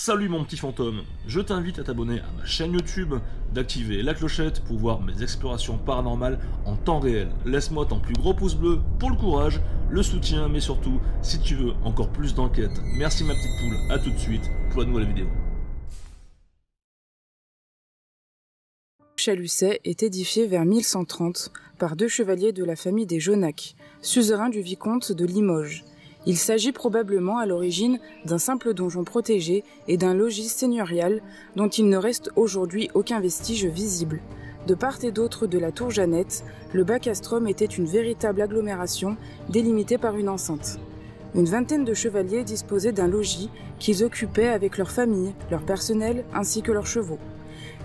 Salut mon petit fantôme, je t'invite à t'abonner à ma chaîne YouTube, d'activer la clochette pour voir mes explorations paranormales en temps réel. Laisse-moi ton plus gros pouce bleu pour le courage, le soutien, mais surtout, si tu veux encore plus d'enquêtes. Merci ma petite poule, à tout de suite pour la nouvelle vidéo. Chalusset est édifié vers 1130 par deux chevaliers de la famille des Jonac, suzerains du vicomte de Limoges. Il s'agit probablement à l'origine d'un simple donjon protégé et d'un logis seigneurial dont il ne reste aujourd'hui aucun vestige visible. De part et d'autre de la tour Jeannette, le bas castrum était une véritable agglomération délimitée par une enceinte. Une vingtaine de chevaliers disposaient d'un logis qu'ils occupaient avec leurs familles, leur personnel ainsi que leurs chevaux.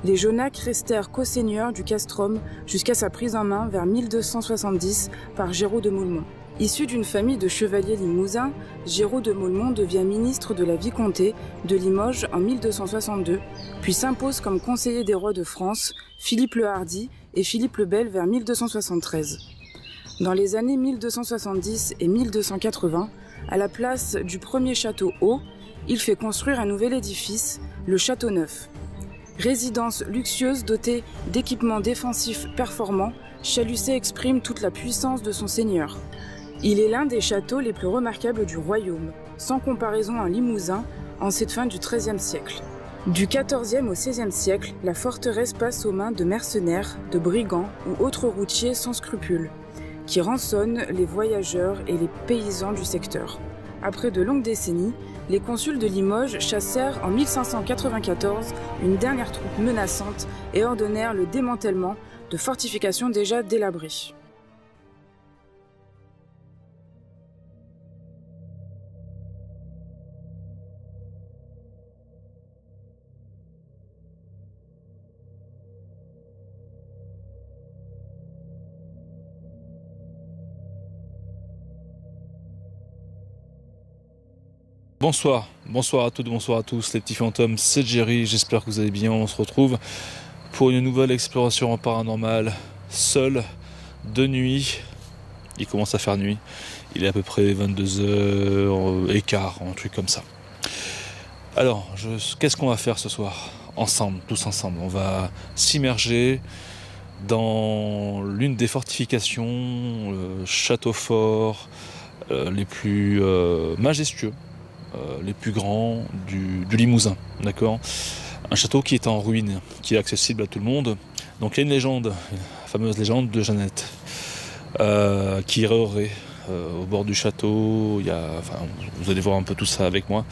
Les Jonac restèrent co-seigneurs du castrum jusqu'à sa prise en main vers 1270 par Géraud de Maulmont. Issu d'une famille de chevaliers limousins, Géraud de Maulmont devient ministre de la vicomté de Limoges en 1262, puis s'impose comme conseiller des rois de France, Philippe le Hardi et Philippe le Bel vers 1273. Dans les années 1270 et 1280, à la place du premier château haut, il fait construire un nouvel édifice, le Château Neuf. Résidence luxueuse dotée d'équipements défensifs performants, Chalusset exprime toute la puissance de son seigneur. Il est l'un des châteaux les plus remarquables du royaume, sans comparaison à Limousin en cette fin du XIIIe siècle. Du XIVe au XVIe siècle, la forteresse passe aux mains de mercenaires, de brigands ou autres routiers sans scrupules, qui rançonnent les voyageurs et les paysans du secteur. Après de longues décennies, les consuls de Limoges chassèrent en 1594 une dernière troupe menaçante et ordonnèrent le démantèlement de fortifications déjà délabrées. Bonsoir à toutes, bonsoir à tous les petits fantômes, c'est Jerry, j'espère que vous allez bien, on se retrouve pour une nouvelle exploration en paranormal, seul, de nuit, il commence à faire nuit, il est à peu près 22h15, un truc comme ça. Alors, qu'est-ce qu'on va faire ce soir? Ensemble, tous ensemble, on va s'immerger dans l'une des fortifications, châteaux forts, les plus majestueux, les plus grands du Limousin, d'accord. Un château qui est en ruine, qui est accessible à tout le monde. Donc il y a une légende, la fameuse légende de Jeannette, qui errerait au bord du château. Vous allez voir un peu tout ça avec moi.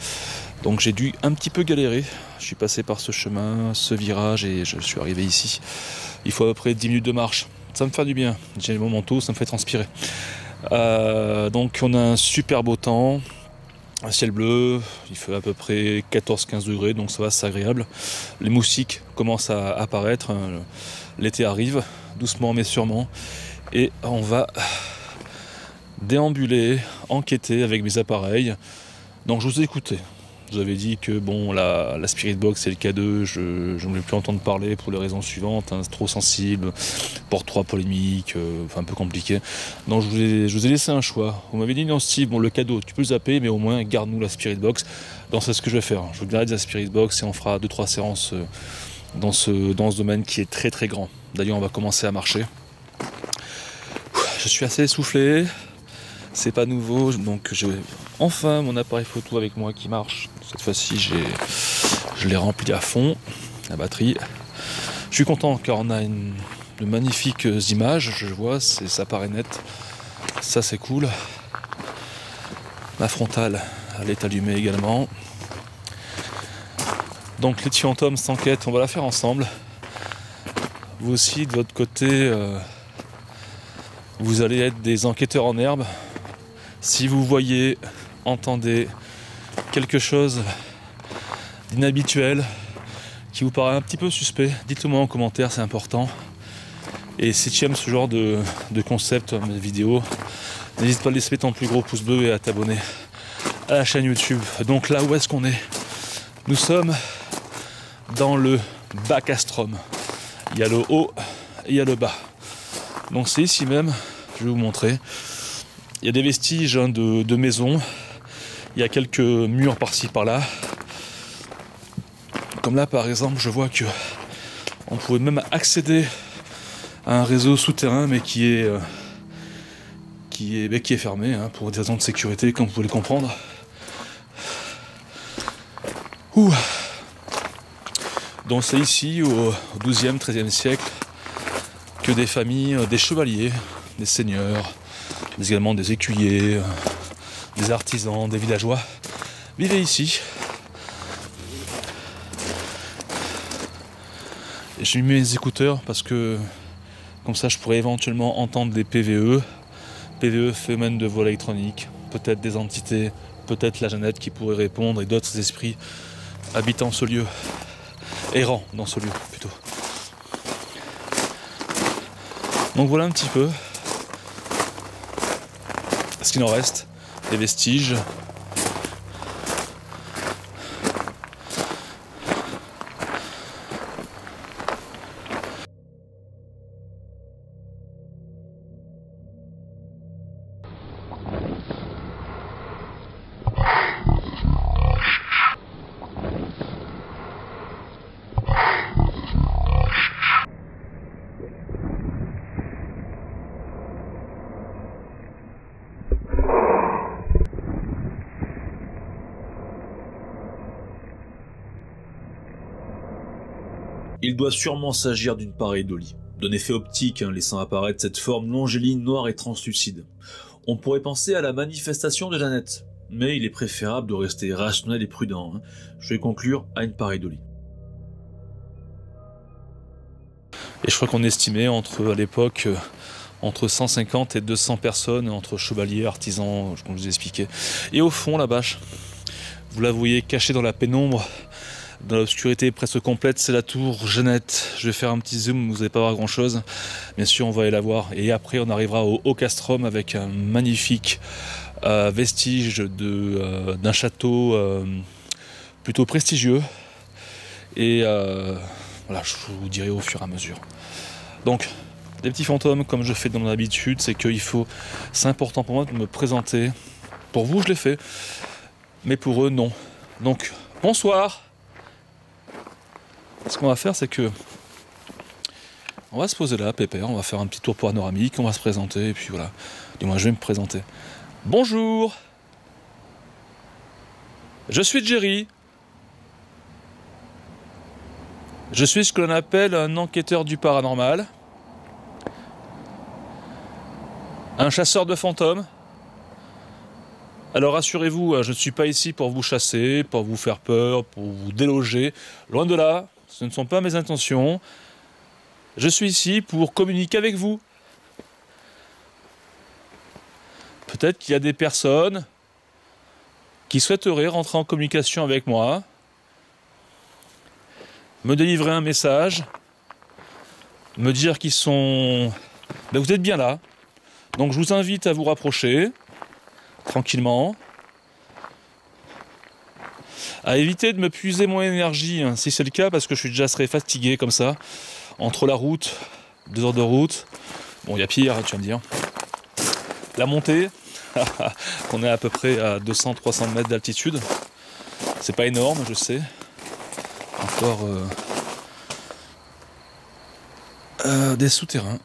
Donc j'ai dû un petit peu galérer. Je suis passé par ce chemin, ce virage et je suis arrivé ici. Il faut à peu près 10 minutes de marche. Ça me fait du bien. J'ai mon manteau, ça me fait transpirer. Donc on a un super beau temps. Un ciel bleu, il fait à peu près 14-15 degrés, donc ça va, c'est agréable. Les moustiques commencent à apparaître, l'été arrive, doucement mais sûrement. Et on va déambuler, enquêter avec mes appareils. Donc je vous ai écouté. Je vous avais dit que bon, la Spirit Box et le K2, je ne voulais plus entendre parler pour les raisons suivantes, hein, c'est trop sensible, porte 3 polémique, un peu compliqué. Donc je vous ai laissé un choix. Vous m'avez dit non Steve, bon le cadeau, tu peux le zapper, mais au moins garde-nous la Spirit Box. Donc c'est ce que je vais faire. Je vous garde la Spirit Box et on fera 2-3 séances dans ce domaine qui est très très grand. D'ailleurs on va commencer à marcher. Je suis assez essoufflé. C'est pas nouveau, donc j'ai enfin mon appareil photo avec moi qui marche. Cette fois-ci, je l'ai rempli à fond, la batterie. Je suis content car on a de magnifiques images, je vois, ça paraît net. Ça, c'est cool. La frontale, elle est allumée également. Donc, les petits fantômes s'enquêtent, on va la faire ensemble. Vous aussi, de votre côté, vous allez être des enquêteurs en herbe. Si vous voyez, entendez quelque chose d'inhabituel qui vous paraît un petit peu suspect, dites-le moi en commentaire, c'est important. Et si tu aimes ce genre de concept, mes vidéos, n'hésite pas à laisser ton plus gros pouce bleu et à t'abonner à la chaîne YouTube. Donc là, où est-ce qu'on est? Nous sommes dans le bas castrum. Il y a le haut et il y a le bas. Donc c'est ici même, je vais vous montrer. Il y a des vestiges de maisons. Il y a quelques murs par-ci par-là. Comme là par exemple, je vois que on pouvait même accéder à un réseau souterrain, mais qui est fermé hein, pour des raisons de sécurité, comme vous pouvez le comprendre. Ouh. Donc c'est ici, au XIIe, XIIIe siècle, que des familles, des chevaliers, des seigneurs, mais également des écuyers, des artisans, des villageois, vivaient ici. Et j'ai mis mes écouteurs parce que comme ça je pourrais éventuellement entendre des PVE, phénomènes de vol électronique, peut-être des entités, peut-être la Jeannette qui pourrait répondre et d'autres esprits habitant ce lieu, errant dans ce lieu plutôt. Donc voilà un petit peu ce qu'il en reste, des vestiges. Il doit sûrement s'agir d'une pareidolie, d'un effet optique laissant apparaître cette forme longiligne, noire et translucide. On pourrait penser à la manifestation de Jeannette, mais il est préférable de rester rationnel et prudent. Je vais conclure à une pareidolie. Et je crois qu'on estimait à l'époque entre 150 et 200 personnes, entre chevaliers, artisans, comme je vous ai expliqué. Et au fond, la bâche, vous la voyez cachée dans la pénombre, dans l'obscurité presque complète, c'est la tour Jeannette. Je vais faire un petit zoom, vous n'allez pas voir grand chose. Bien sûr, on va aller la voir. Et après, on arrivera au Haut Castrum avec un magnifique vestige d'un château plutôt prestigieux. Et voilà, je vous dirai au fur et à mesure. Donc, des petits fantômes, comme je fais dans mon habitude, c'est important pour moi de me présenter. Pour vous, je l'ai fait, mais pour eux, non. Donc, bonsoir. Ce qu'on va faire, c'est que on va se poser là, pépère, on va faire un petit tour panoramique, on va se présenter, et puis voilà. Du moins, je vais me présenter. Bonjour. Je suis Jerry. Je suis ce que l'on appelle un enquêteur du paranormal. Un chasseur de fantômes. Alors rassurez-vous, je ne suis pas ici pour vous chasser, pour vous faire peur, pour vous déloger. Loin de là, ce ne sont pas mes intentions. Je suis ici pour communiquer avec vous. Peut-être qu'il y a des personnes qui souhaiteraient rentrer en communication avec moi, me délivrer un message, me dire qu'ils sont... Ben, vous êtes bien là. Donc je vous invite à vous rapprocher, tranquillement, à éviter de me puiser mon énergie, si c'est le cas, parce que je suis déjà très fatigué comme ça, entre la route, 2 heures de route, bon il y a pire, tu vas me dire, la montée, on est à peu près à 200-300 mètres d'altitude, c'est pas énorme, je sais, encore des souterrains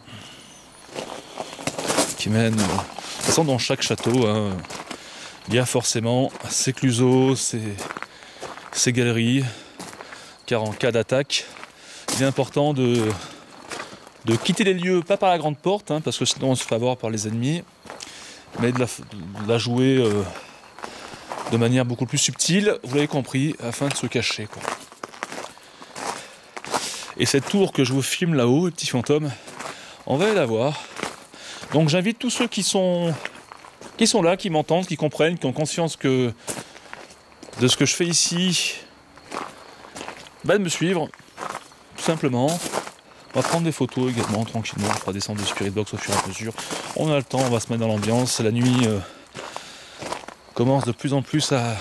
qui mènent... De toute façon, dans chaque château, il y a forcément ses cluseaux, ses galeries, car en cas d'attaque, il est important de quitter les lieux, pas par la grande porte, parce que sinon on se fait avoir par les ennemis, mais de la jouer de manière beaucoup plus subtile, vous l'avez compris, afin de se cacher, quoi. Et cette tour que je vous filme là-haut, le petit fantôme, on va aller la voir. Donc j'invite tous ceux qui sont là, qui m'entendent, qui comprennent, qui ont conscience de ce que je fais ici, de me suivre, tout simplement. On va prendre des photos également, tranquillement, on fera descendre des spirit box au fur et à mesure. On a le temps, on va se mettre dans l'ambiance. La nuit commence de plus en plus à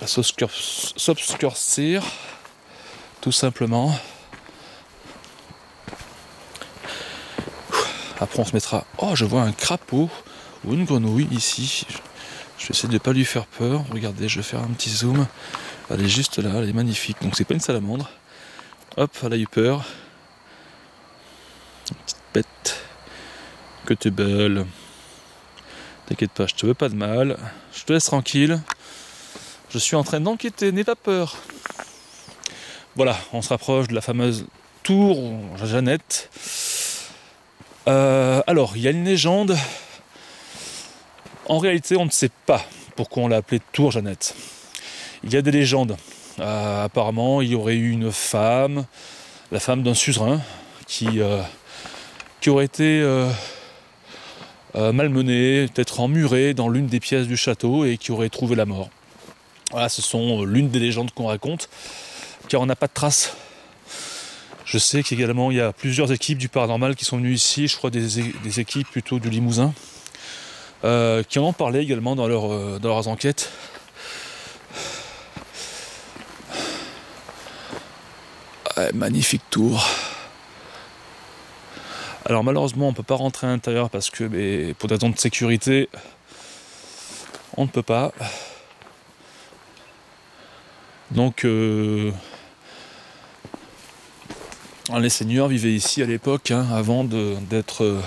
s'obscurcir, tout simplement. Après on se mettra... Oh, je vois un crapaud ou une grenouille ici. Je vais essayer de ne pas lui faire peur. Regardez, je vais faire un petit zoom. Elle est juste là, elle est magnifique. Donc c'est pas une salamandre. Hop, elle a eu peur. Une petite bête. Que t'es belle. T'inquiète pas, je te veux pas de mal. Je te laisse tranquille. Je suis en train d'enquêter, n'aie pas peur. Voilà, on se rapproche de la fameuse tour Jeannette. Alors, il y a une légende. En réalité, on ne sait pas pourquoi on l'a appelée tour Jeannette. Il y a des légendes. Apparemment, il y aurait eu une femme, la femme d'un suzerain, qui aurait été malmenée, peut-être emmurée dans l'une des pièces du château et qui aurait trouvé la mort. Voilà, ce sont l'une des légendes qu'on raconte, car on n'a pas de traces. Je sais qu'également il y a plusieurs équipes du paranormal qui sont venues ici, je crois des équipes plutôt du Limousin, qui en ont parlé également dans leurs enquêtes. Ouais, magnifique tour. Alors malheureusement on ne peut pas rentrer à l'intérieur parce que pour des raisons de sécurité, on ne peut pas. Donc les seigneurs vivaient ici à l'époque, avant d'être...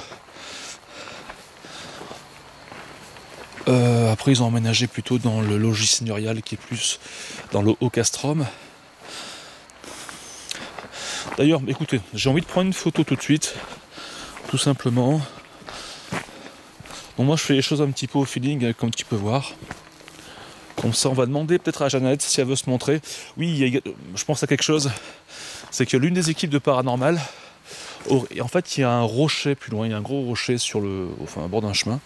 après ils ont emménagé plutôt dans le logis seigneurial qui est plus dans le Haut-Castrum. D'ailleurs, écoutez, j'ai envie de prendre une photo tout de suite, tout simplement. Donc moi je fais les choses un petit peu au feeling, comme tu peux voir. Comme ça on va demander peut-être à Jeannette si elle veut se montrer. Oui, je pense à quelque chose. C'est que l'une des équipes de paranormal, en fait il y a un rocher plus loin, il y a un gros rocher sur à bord d'un chemin.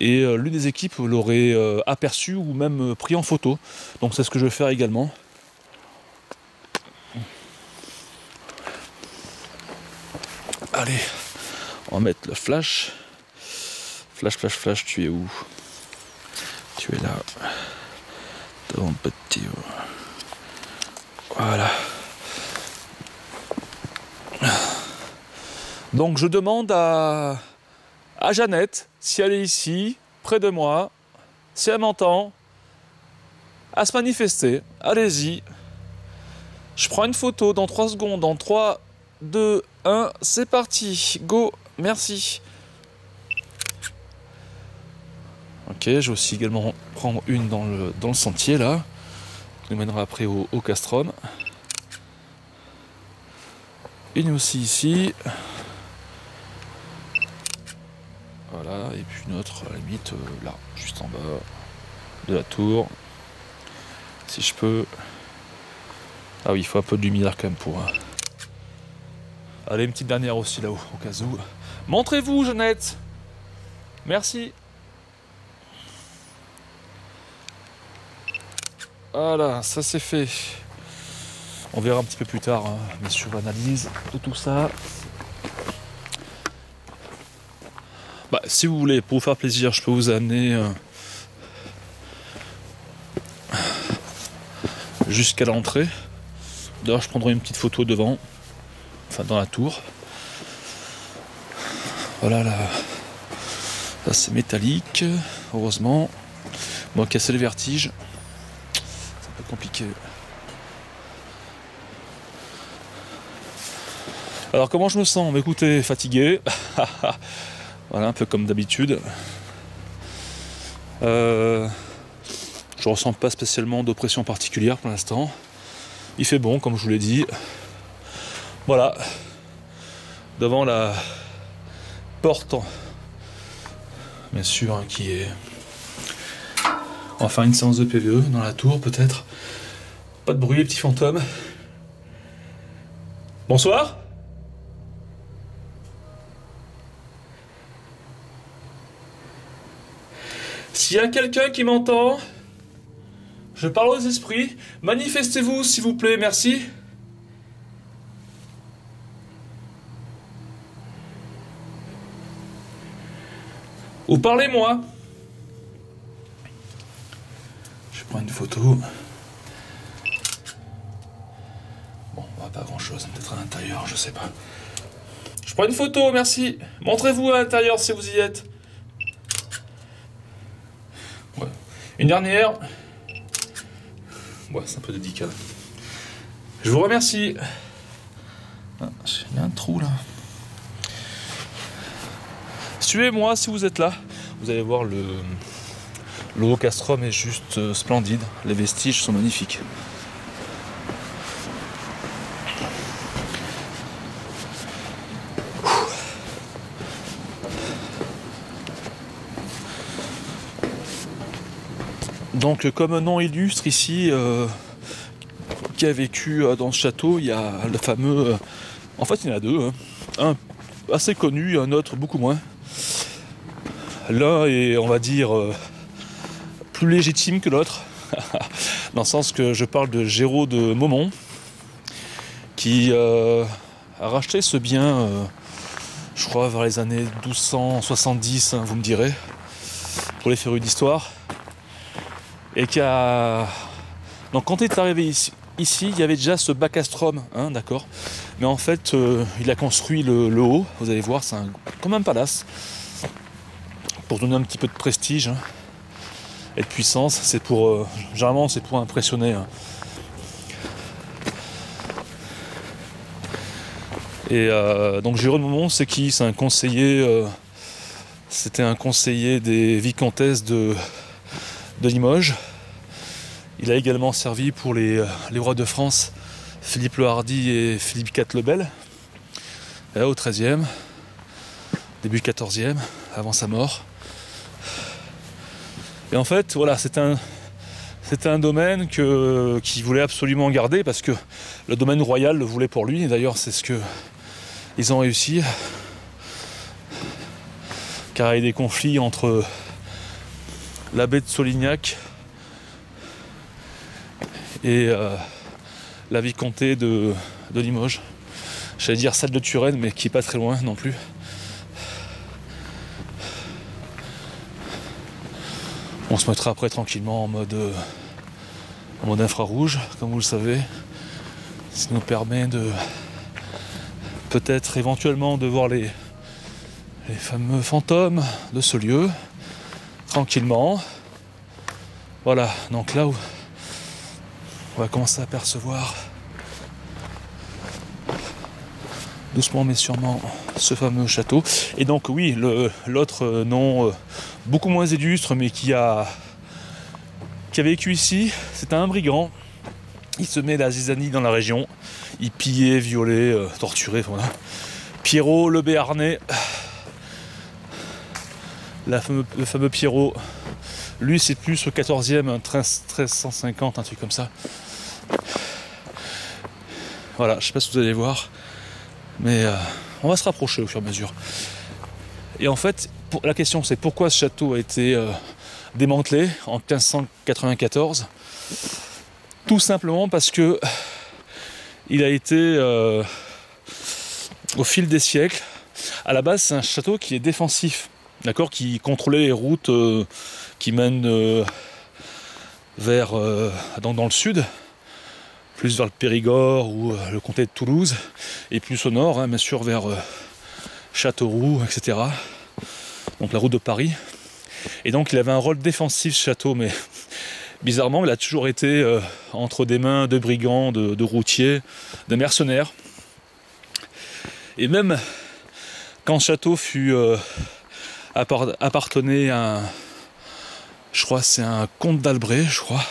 Et l'une des équipes l'aurait aperçu ou même pris en photo. Donc c'est ce que je vais faire également. Allez, on va mettre le flash. Flash, tu es où? Tu es là. Ton petit... Voilà. Donc je demande à Jeannette, si elle est ici, près de moi, si elle m'entend, à se manifester. Allez-y. Je prends une photo dans 3 secondes. Dans 3, 2, 1, c'est parti. Go, merci. Ok, je vais aussi également prendre une dans le sentier là, qui nous mènera après au Castrum. Une aussi ici. Voilà, et puis une autre à la limite là, juste en bas de la tour. Si je peux. Ah oui, il faut un peu de lumière quand même pour... Allez, une petite dernière aussi là-haut, au cas où. Montrez-vous, Jeannette. Merci. Voilà, ça c'est fait. On verra un petit peu plus tard, bien sûr, l'analyse de tout ça. Si vous voulez, pour vous faire plaisir, je peux vous amener jusqu'à l'entrée. D'ailleurs, je prendrai une petite photo devant, enfin dans la tour. Voilà, là c'est métallique, heureusement. Bon, casser le vertige, c'est un peu compliqué. Alors, comment je me sens? Écoutez, fatigué. Voilà, un peu comme d'habitude. Je ressens pas spécialement d'oppression particulière pour l'instant. Il fait bon, comme je vous l'ai dit. Voilà. Devant la porte, bien sûr, qui est... On va faire une séance de PVE dans la tour, peut-être. Pas de bruit, les petits fantômes. Bonsoir. S'il y a quelqu'un qui m'entend, je parle aux esprits, manifestez-vous s'il vous plaît, merci. Ou parlez-moi. Je prends une photo. Bon, on voit pas grand-chose, peut-être à l'intérieur, je sais pas. Je prends une photo, merci. Montrez-vous à l'intérieur si vous y êtes. Une dernière. Ouais, c'est un peu délicat. Je vous remercie. Ah, il y a un trou là. Suivez-moi si vous êtes là. Vous allez voir le haut castrum est juste splendide. Les vestiges sont magnifiques. Donc comme un nom illustre ici, qui a vécu dans ce château, il y a le fameux... en fait il y en a deux, hein. Un assez connu, un autre beaucoup moins. L'un est, on va dire, plus légitime que l'autre, dans le sens que je parle de Géraud de Maumont, qui a racheté ce bien, je crois vers les années 1270, hein, vous me direz, pour les férus d'histoire. Et qui a... Donc quand il est arrivé ici, il y avait déjà ce bas castrum, hein, d'accord. Mais en fait, il a construit le haut, vous allez voir, c'est comme un palace. Pour donner un petit peu de prestige, hein, et de puissance, c'est pour... généralement, c'est pour impressionner. Hein. Et donc Géraud de Maumont, c'est qui? C'est un conseiller... c'était un conseiller des vicomtesses de Limoges. Il a également servi pour les rois de France, Philippe le Hardi et Philippe IV le Bel, au XIIIe, début XIVe, avant sa mort. Et en fait, voilà, c'était un domaine qu'il voulait absolument garder parce que le domaine royal le voulait pour lui. Et d'ailleurs, c'est ce qu'ils ont réussi. Car il y a eu des conflits entre l'abbé de Solignac et la vicomté de Limoges. J'allais dire celle de Turenne, mais qui est pas très loin non plus. On se mettra après tranquillement en mode infrarouge, comme vous le savez. Ça nous permet de peut-être éventuellement de voir les fameux fantômes de ce lieu, tranquillement. Voilà, donc là où on va commencer à apercevoir doucement mais sûrement ce fameux château. Et donc oui, l'autre nom beaucoup moins illustre mais qui a vécu ici, c'est un brigand. Il se met la zizanie dans la région, il pillait, violait, torturait, voilà. Pierrot le Béarnais, le fameux Pierrot. Lui c'est plus au 14e, 1350, un truc comme ça. Voilà, je sais pas si vous allez voir, mais on va se rapprocher au fur et à mesure. Et en fait, la question c'est pourquoi ce château a été démantelé en 1594. Tout simplement parce que il a été au fil des siècles. À la base, c'est un château qui est défensif, d'accord, qui contrôlait les routes qui mènent vers dans le sud, plus vers le Périgord ou le comté de Toulouse, et plus au nord, hein, bien sûr, vers Châteauroux, etc. Donc la route de Paris. Et donc il avait un rôle défensif, ce château, mais bizarrement, il a toujours été entre des mains de brigands, de routiers, de mercenaires. Et même quand ce château fut appartenait à je crois c'est un comte d'Albret, je crois.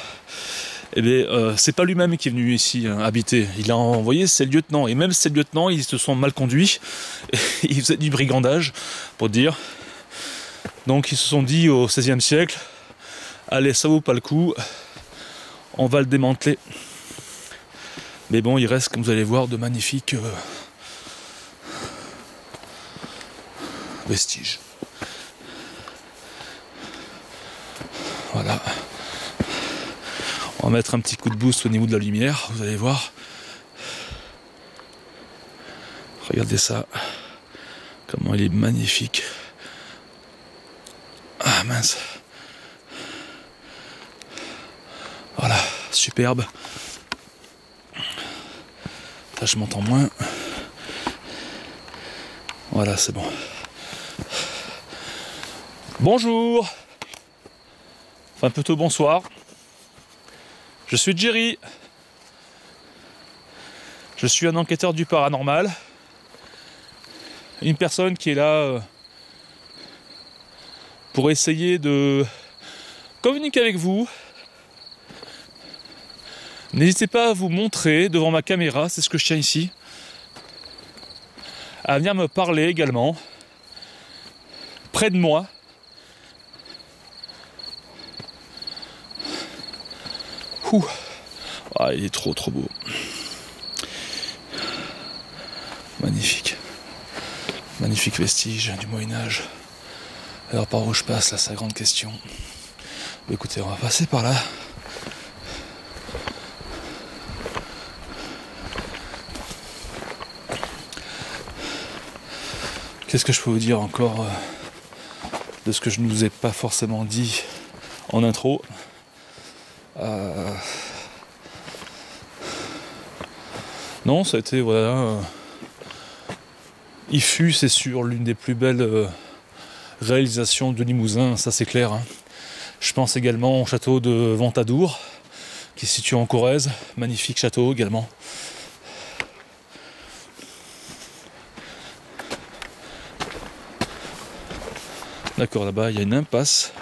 Et bien, c'est pas lui-même qui est venu ici habiter. Il a envoyé ses lieutenants. Et même ces lieutenants, ils se sont mal conduits. Ils faisaient du brigandage, pour dire. Donc ils se sont dit au XVIe siècle, allez, ça vaut pas le coup, on va le démanteler. Mais bon, il reste, comme vous allez voir, de magnifiques vestiges. Voilà. On va mettre un petit coup de boost au niveau de la lumière, vous allez voir. Regardez ça, comment il est magnifique. Ah mince. Voilà, superbe. Là je m'entends moins. Voilà, c'est bon. Bonjour. Enfin plutôt bonsoir. Je suis Jerry. Je suis un enquêteur du paranormal. Une personne qui est là pour essayer de communiquer avec vous. N'hésitez pas à vous montrer devant ma caméra, c'est ce que je tiens ici. À venir me parler également. Près de moi. Ouh. Ah, il est trop beau. Magnifique. Magnifique vestige du Moyen-Âge. Alors par où je passe là, c'est la grande question. Écoutez, on va passer par là. Qu'est-ce que je peux vous dire encore de ce que je ne vous ai pas forcément dit en intro? Non, ça a été, voilà. Il fut, c'est sûr, l'une des plus belles réalisations de Limousin, ça c'est clair. Hein. Je pense également au château de Ventadour, qui se situe en Corrèze. Magnifique château également. D'accord, là-bas il y a une impasse.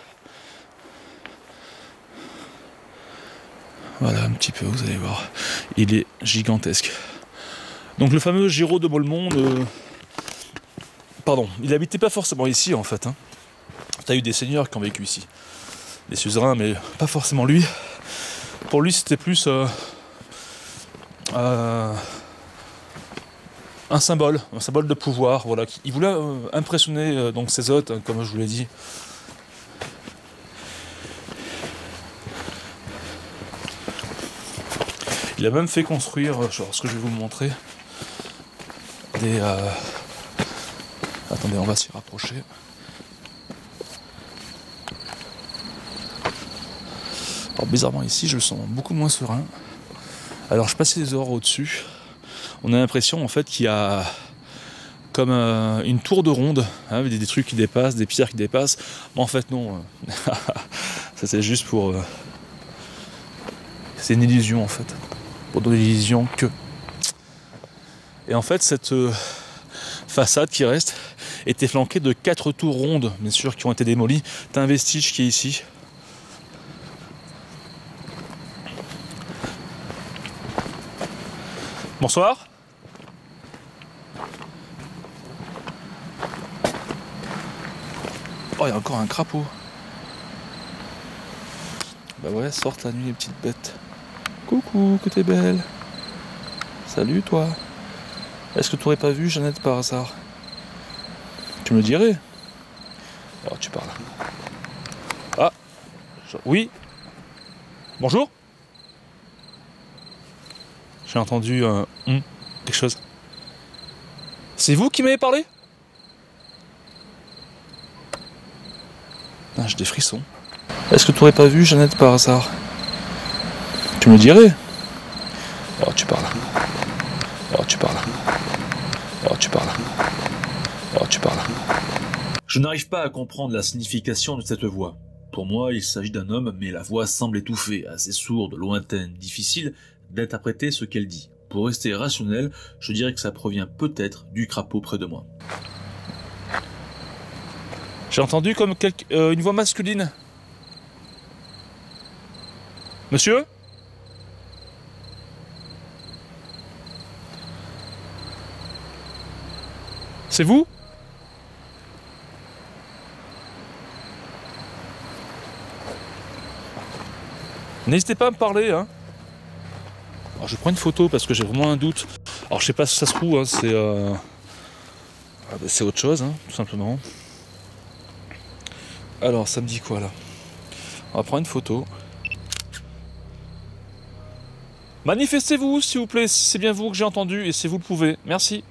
Voilà un petit peu, vous allez voir. Il est gigantesque. Donc le fameux Giraud de Mollemonde, pardon, il habitait pas forcément ici en fait. Hein. Il y a eu des seigneurs qui ont vécu ici. Des suzerains, mais pas forcément lui. Pour lui c'était plus un symbole de pouvoir. Voilà. Il voulait impressionner donc ses hôtes, hein, comme je vous l'ai dit. Il a même fait construire, genre, ce que je vais vous montrer, des... Attendez, on va s'y rapprocher. Alors bizarrement ici, je le sens beaucoup moins serein. Alors je passais les heures au-dessus. On a l'impression en fait qu'il y a comme une tour de ronde, hein, avec des trucs qui dépassent, des pierres qui dépassent. Mais en fait non. Ça c'est juste pour... C'est une illusion en fait. Pour donner l'illusion que... Et en fait cette façade qui reste était flanquée de 4 tours rondes, bien sûr, qui ont été démolies. T'as un vestige qui est ici. Bonsoir. Oh, il y a encore un crapaud. Bah ouais, sortent la nuit les petites bêtes. Coucou, que t'es belle. Salut toi. Est-ce que tu n'aurais pas vu Jeannette par hasard? Tu me le dirais. Alors tu parles. Ah. Oui. Bonjour. J'ai entendu quelque chose. C'est vous qui m'avez parlé? Ah, j'ai des frissons. Est-ce que tu n'aurais pas vu Jeannette par hasard? Tu me le dirais. Alors tu parles. Alors tu parles. Alors tu parles. Alors tu parles. Je n'arrive pas à comprendre la signification de cette voix. Pour moi, il s'agit d'un homme, mais la voix semble étouffée, assez sourde, lointaine, difficile d'interpréter ce qu'elle dit. Pour rester rationnel, je dirais que ça provient peut-être du crapaud près de moi. J'ai entendu comme une voix masculine. Monsieur ? C'est vous ? N'hésitez pas à me parler, hein. Alors, je prends une photo parce que j'ai vraiment un doute. Alors je sais pas si ça se trouve, hein, c'est autre chose, hein, tout simplement. Alors ça me dit quoi là? On va prendre une photo. Manifestez-vous s'il vous plaît, si c'est bien vous que j'ai entendu et si vous le pouvez. Merci.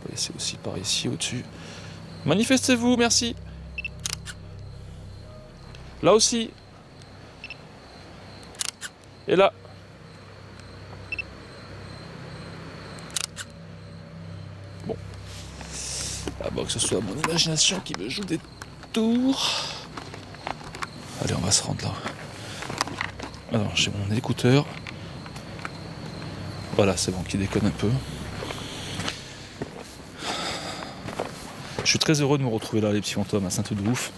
On va essayer aussi par ici au-dessus. Manifestez-vous, merci. Là aussi. Et là. Bon. Ah bon, que ce soit mon imagination qui me joue des tours. Allez, on va se rendre là. Alors j'ai mon écouteur. Voilà, c'est bon, qui déconne un peu. Je suis très heureux de me retrouver là, les petits fantômes, c'est un truc de ouf.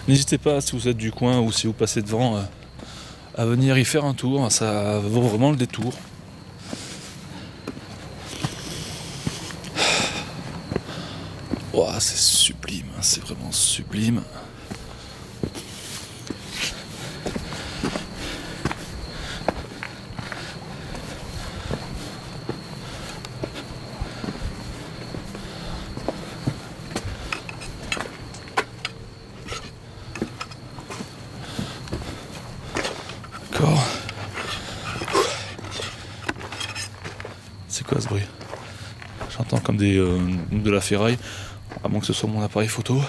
N'hésitez pas, si vous êtes du coin ou si vous passez devant, à venir y faire un tour, ça vaut vraiment le détour. Oh, c'est sublime, c'est vraiment sublime. D'accord. C'est quoi ce bruit? J'entends comme de la ferraille, à moins que ce soit mon appareil photo.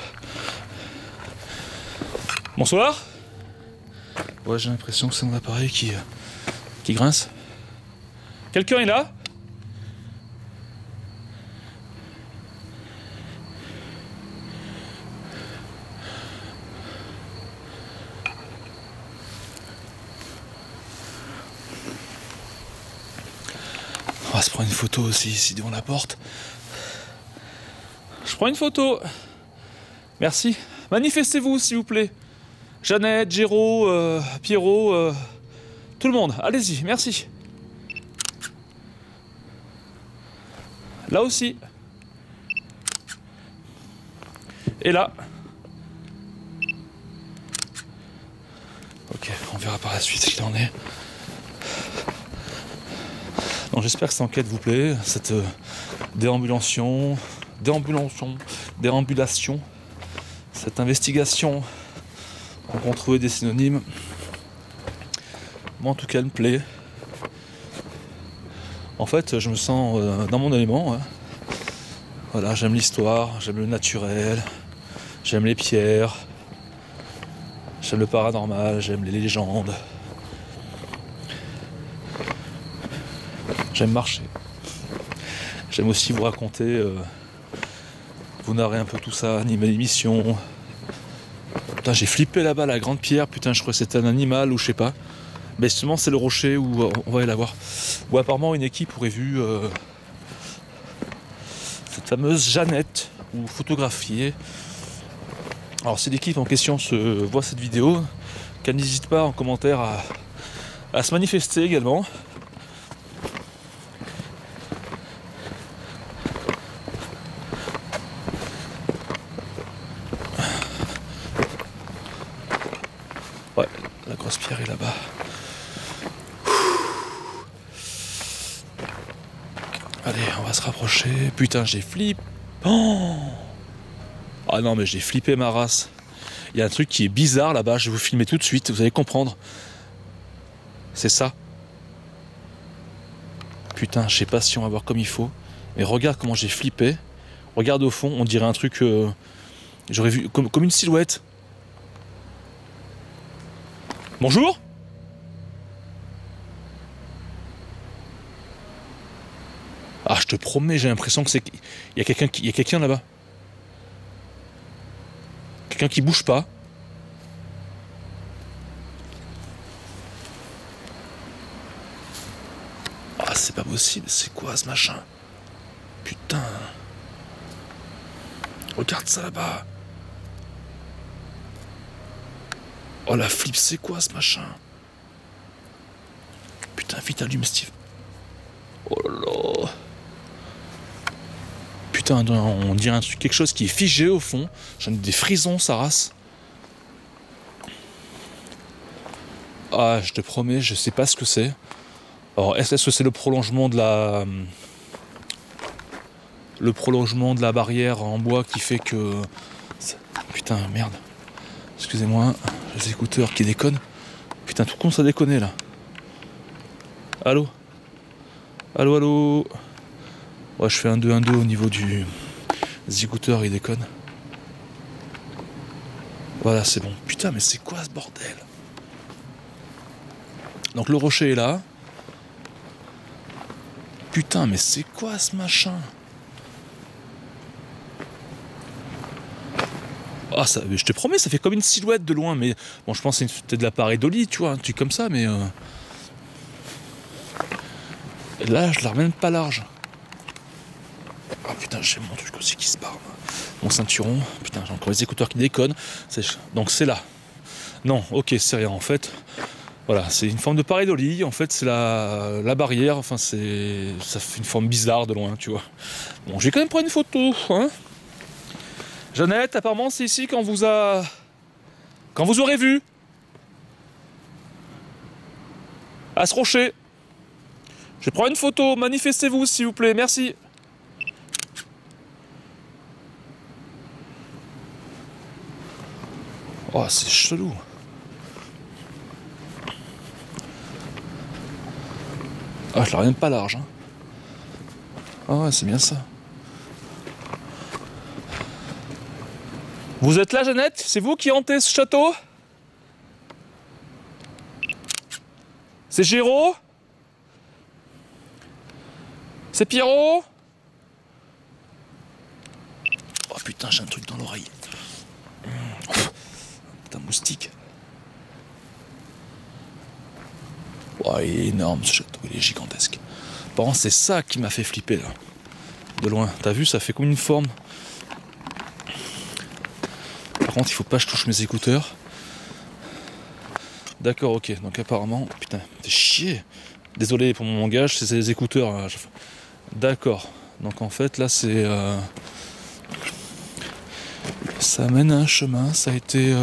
Bonsoir. Ouais, j'ai l'impression que c'est mon appareil qui grince. Quelqu'un est là? On va se prendre une photo aussi ici devant la porte. Je prends une photo. Merci. Manifestez-vous s'il vous plaît. Jeannette, Géraud, Pierrot, tout le monde. Allez-y, merci. Là aussi. Et là. Ok, on verra par la suite ce qu'il en est. Donc j'espère que cette enquête vous plaît, cette déambulation, cette investigation. Donc on trouvait des synonymes. Moi en tout cas elle me plaît. En fait je me sens dans mon élément. Hein. Voilà, j'aime l'histoire, j'aime le naturel, j'aime les pierres, j'aime le paranormal, j'aime les légendes. J'aime marcher. J'aime aussi vous raconter, vous narrer un peu tout ça, animer l'émission. Putain, j'ai flippé là-bas la grande pierre, putain, je crois que c'était un animal ou je sais pas. Mais justement, c'est le rocher où on va aller la voir. Où apparemment une équipe aurait vu cette fameuse Jeannette ou photographiée. Alors, si l'équipe en question voit cette vidéo, qu'elle n'hésite pas en commentaire à se manifester également. Ouais, la grosse pierre est là-bas. Allez, on va se rapprocher. Putain, j'ai flippé. Oh, ah non, mais j'ai flippé ma race. Il y a un truc qui est bizarre là-bas. Je vais vous filmer tout de suite. Vous allez comprendre. C'est ça. Putain, je sais pas si on va voir comme il faut. Mais regarde comment j'ai flippé. Regarde au fond, on dirait un truc. J'aurais vu comme une silhouette. Bonjour. Ah, je te promets, j'ai l'impression que il y a quelqu'un là-bas. Quelqu'un qui bouge pas. Ah, c'est pas possible, c'est quoi ce machin? Putain. Regarde ça là-bas. Oh la flip, c'est quoi ce machin? Putain, vite allume Steve. Oh là là. Putain, on dirait un truc, quelque chose qui est figé au fond. J'en ai des frissons, sa race. Ah, je te promets, je sais pas ce que c'est. Alors, est-ce que c'est le prolongement de la barrière en bois qui fait que... Putain, merde. Excusez-moi, les écouteurs qui déconnent. Putain, tout con, ça déconne là. Allô? Allô, allô? Ouais, je fais un 2-1-2 au niveau des écouteurs, ils déconnent. Voilà, c'est bon. Putain, mais c'est quoi ce bordel? Donc le rocher est là. Putain, mais c'est quoi ce machin? Ah, ça, je te promets, ça fait comme une silhouette de loin, mais bon, je pense que c'est peut-être de la pareidolie, tu vois, un truc comme ça, mais là, je la remets même pas large. Ah putain, j'ai mon truc aussi qui se barre. Mon ceinturon, putain, j'ai encore les écouteurs qui déconnent. Donc c'est là. Non, ok, c'est rien en fait. Voilà, c'est une forme de pareidolie. En fait, c'est la barrière. Enfin, ça fait une forme bizarre de loin, tu vois. Bon, je vais quand même prendre une photo, hein. Jeannette, apparemment, c'est ici quand vous aurez vu. À ce rocher. Je prends une photo. Manifestez-vous, s'il vous plaît. Merci. Oh, c'est chelou. Ah, je la ramène pas large. Hein. Ah ouais, c'est bien ça. Vous êtes là, Jeannette? C'est vous qui hantez ce château? C'est Géraud? C'est Pierrot? Oh putain, j'ai un truc dans l'oreille. Putain, moustique. Oh, il est énorme ce château, il est gigantesque. Par contre, c'est ça qui m'a fait flipper là. De loin. T'as vu, ça fait comme une forme. Par contre, il faut pas que je touche mes écouteurs. D'accord, ok. Donc apparemment, putain, t'es chier. Désolé pour mon langage, c'est les écouteurs. Là. D'accord. Donc en fait, là, c'est... Ça mène à un chemin. Ça a été...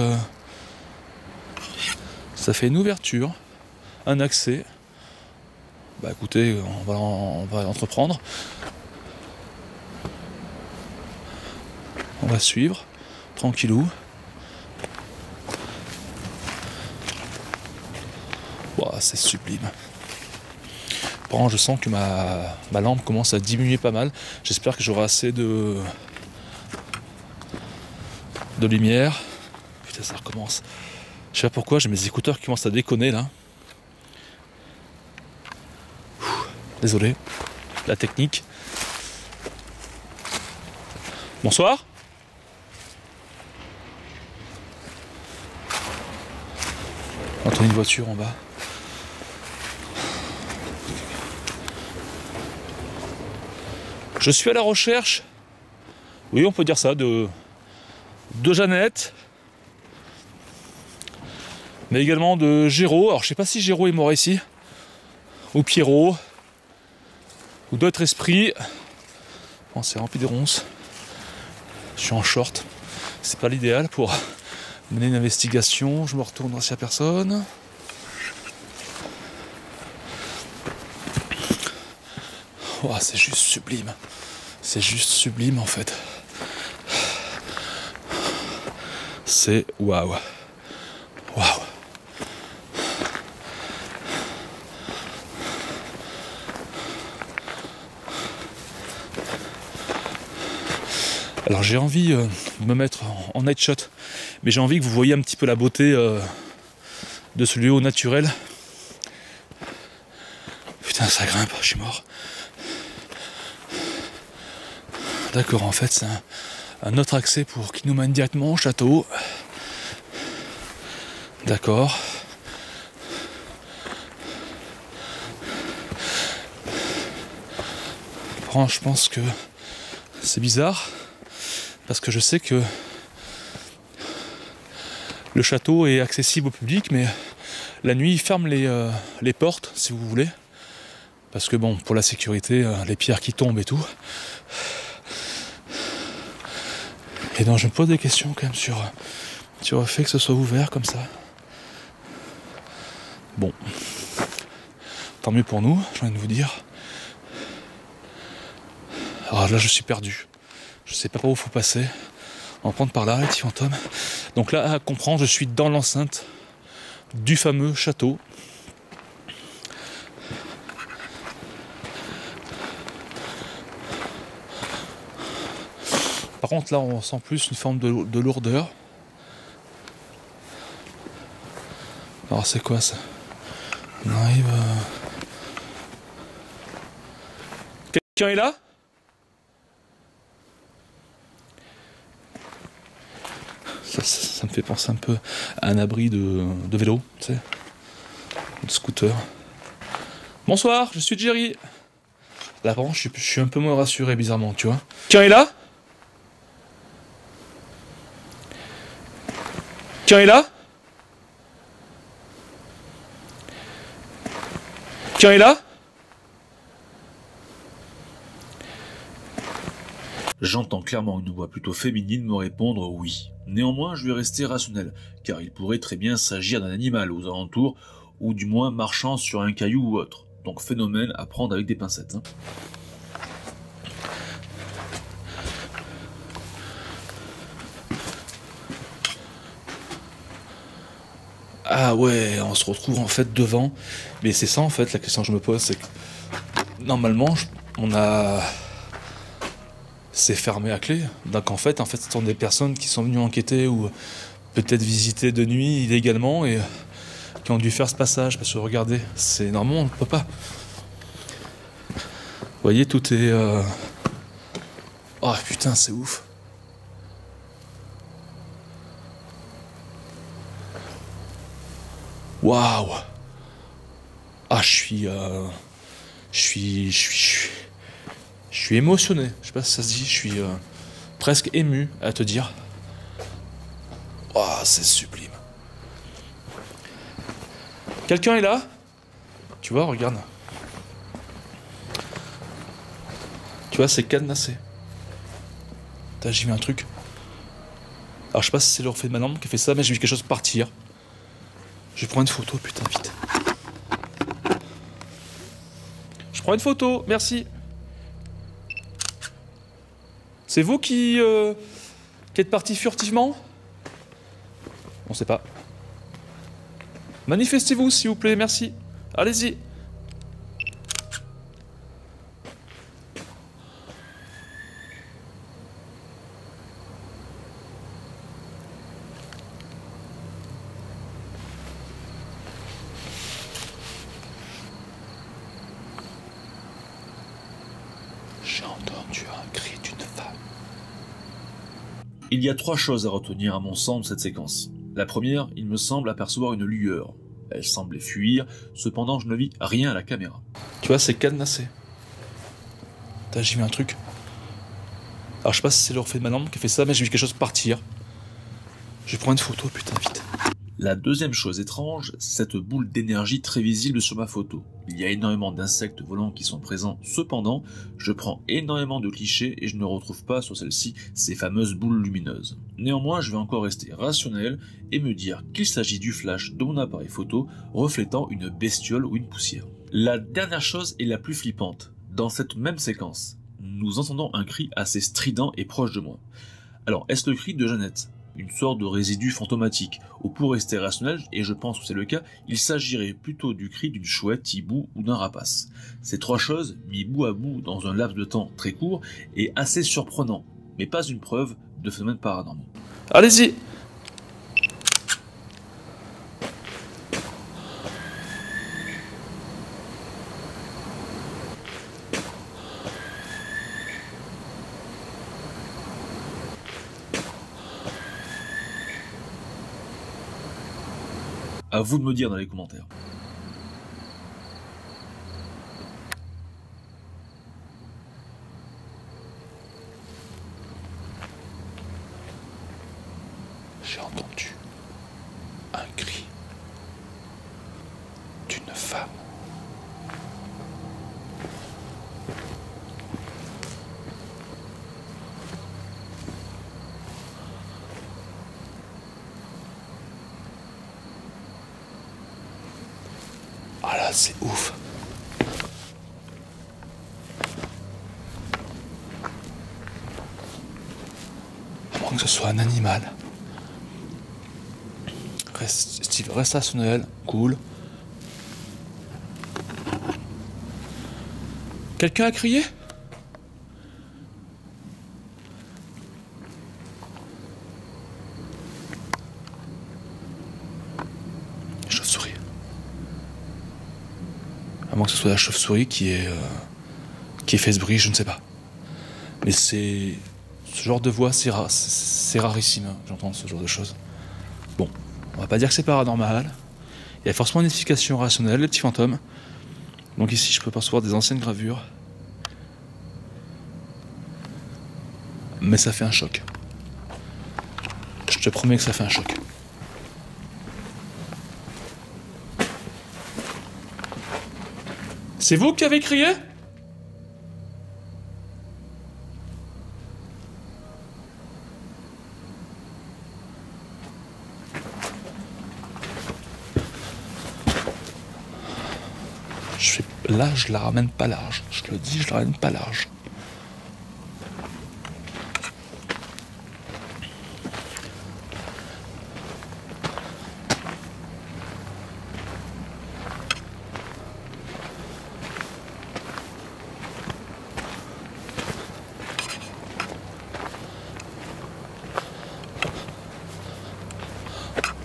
Ça fait une ouverture. Un accès. Bah écoutez, on va entreprendre. On va suivre. Tranquillou. Wow, c'est sublime. Par contre, je sens que ma lampe commence à diminuer pas mal. J'espère que j'aurai assez de lumière. Putain, ça recommence. Je sais pas pourquoi, j'ai mes écouteurs qui commencent à déconner là. Désolé. La technique. Bonsoir. On entend une voiture en bas. Je suis à la recherche, oui on peut dire ça, de Jeannette, mais également de Géraud. Alors je sais pas si Géraud est mort ici, ou Pierrot, ou d'autres esprits. Bon, c'est rempli de ronces. Je suis en short, c'est pas l'idéal pour mener une investigation. Je me retourne s'il n'y a personne. Oh, c'est juste sublime. C'est juste sublime en fait. C'est waouh. Waouh. Alors j'ai envie de me mettre en night shot, mais j'ai envie que vous voyez un petit peu la beauté de ce lieu au naturel. Putain, ça grimpe, je suis mort. D'accord, en fait, c'est un autre accès qui nous mène directement au château. D'accord. Je pense que c'est bizarre, parce que je sais que le château est accessible au public, mais la nuit, il ferme les portes, si vous voulez. Parce que bon, pour la sécurité, les pierres qui tombent et tout. Et donc je me pose des questions quand même sur le fait que ce soit ouvert comme ça. Bon. Tant mieux pour nous, j'ai envie de vous dire. Alors là je suis perdu. Je sais pas par où il faut passer. On va prendre par là les petits fantômes. Donc là, à comprendre, je suis dans l'enceinte du fameux château. Par contre là on sent plus une forme de lourdeur. Alors c'est quoi ça? On arrive... Quelqu'un est là? Ça me fait penser un peu à un abri de vélo, tu sais, de scooter. Bonsoir, je suis Jerry. Là, par contre, je suis un peu moins rassuré, bizarrement, tu vois. Quelqu'un est là? Quelqu'un est là? Quelqu'un est là? J'entends clairement une voix plutôt féminine me répondre oui. Néanmoins, je vais rester rationnel, car il pourrait très bien s'agir d'un animal aux alentours, ou du moins marchant sur un caillou ou autre. Donc phénomène à prendre avec des pincettes. Ah ouais, on se retrouve en fait devant. Mais c'est ça en fait, la question que je me pose, c'est que normalement, c'est fermé à clé. Donc en fait, ce sont des personnes qui sont venues enquêter ou peut-être visiter de nuit illégalement et qui ont dû faire ce passage. Parce que regardez, c'est normalement, on ne peut pas. Vous voyez, tout est... Oh putain, c'est ouf. Waouh. Ah, je suis émotionné. Je sais pas si ça se dit. Je suis presque ému à te dire. Waouh, c'est sublime. Quelqu'un est là? Tu vois, regarde. Tu vois, c'est cadenassé. J'ai vu un truc. Alors, je sais pas si c'est le reflet de ma lampe qui a fait ça, mais j'ai vu quelque chose partir. Je prends une photo, putain, vite. Je prends une photo, merci. C'est vous qui êtes parti furtivement? On sait pas. Manifestez-vous, s'il vous plaît, merci. Allez-y. J'ai entendu un cri d'une femme. Il y a 3 choses à retenir à mon sens de cette séquence. La première, il me semble apercevoir une lueur. Elle semblait fuir, cependant je ne vis rien à la caméra. Tu vois, c'est cadenassé. J'ai vu un truc. Alors je sais pas si c'est le reflet de ma lampe qui a fait ça, mais j'ai vu quelque chose partir. Je prends une photo, putain, vite. La deuxième chose étrange, c'est cette boule d'énergie très visible sur ma photo. Il y a énormément d'insectes volants qui sont présents, cependant, je prends énormément de clichés et je ne retrouve pas sur celle-ci ces fameuses boules lumineuses. Néanmoins, je vais encore rester rationnel et me dire qu'il s'agit du flash de mon appareil photo reflétant une bestiole ou une poussière. La dernière chose est la plus flippante. Dans cette même séquence, nous entendons un cri assez strident et proche de moi. Alors, est-ce le cri de Jeannette ? Une sorte de résidu fantomatique, ou pour rester rationnel, et je pense que c'est le cas, il s'agirait plutôt du cri d'une chouette, hibou ou d'un rapace. Ces 3 choses, mis bout à bout dans un laps de temps très court, est assez surprenant, mais pas une preuve de phénomènes paranormaux. Allez-y. À vous de me dire dans les commentaires. J'ai entendu un cri d'une femme. Ah là, c'est ouf. À moins que ce soit un animal. Steve, reste rationnel, cool. Quelqu'un a crié? Chauve-souris. À moins que ce soit la chauve-souris qui fait ce bruit, je ne sais pas. Mais c'est Ce genre de voix, c'est rarissime, hein, j'entends ce genre de choses. Bon, on va pas dire que c'est paranormal. Il y a forcément une explication rationnelle, les petits fantômes. Donc ici, je peux percevoir des anciennes gravures. Mais ça fait un choc. Je te promets que ça fait un choc. C'est vous qui avez crié ? Là, je la ramène pas large. Je te le dis, je la ramène pas large.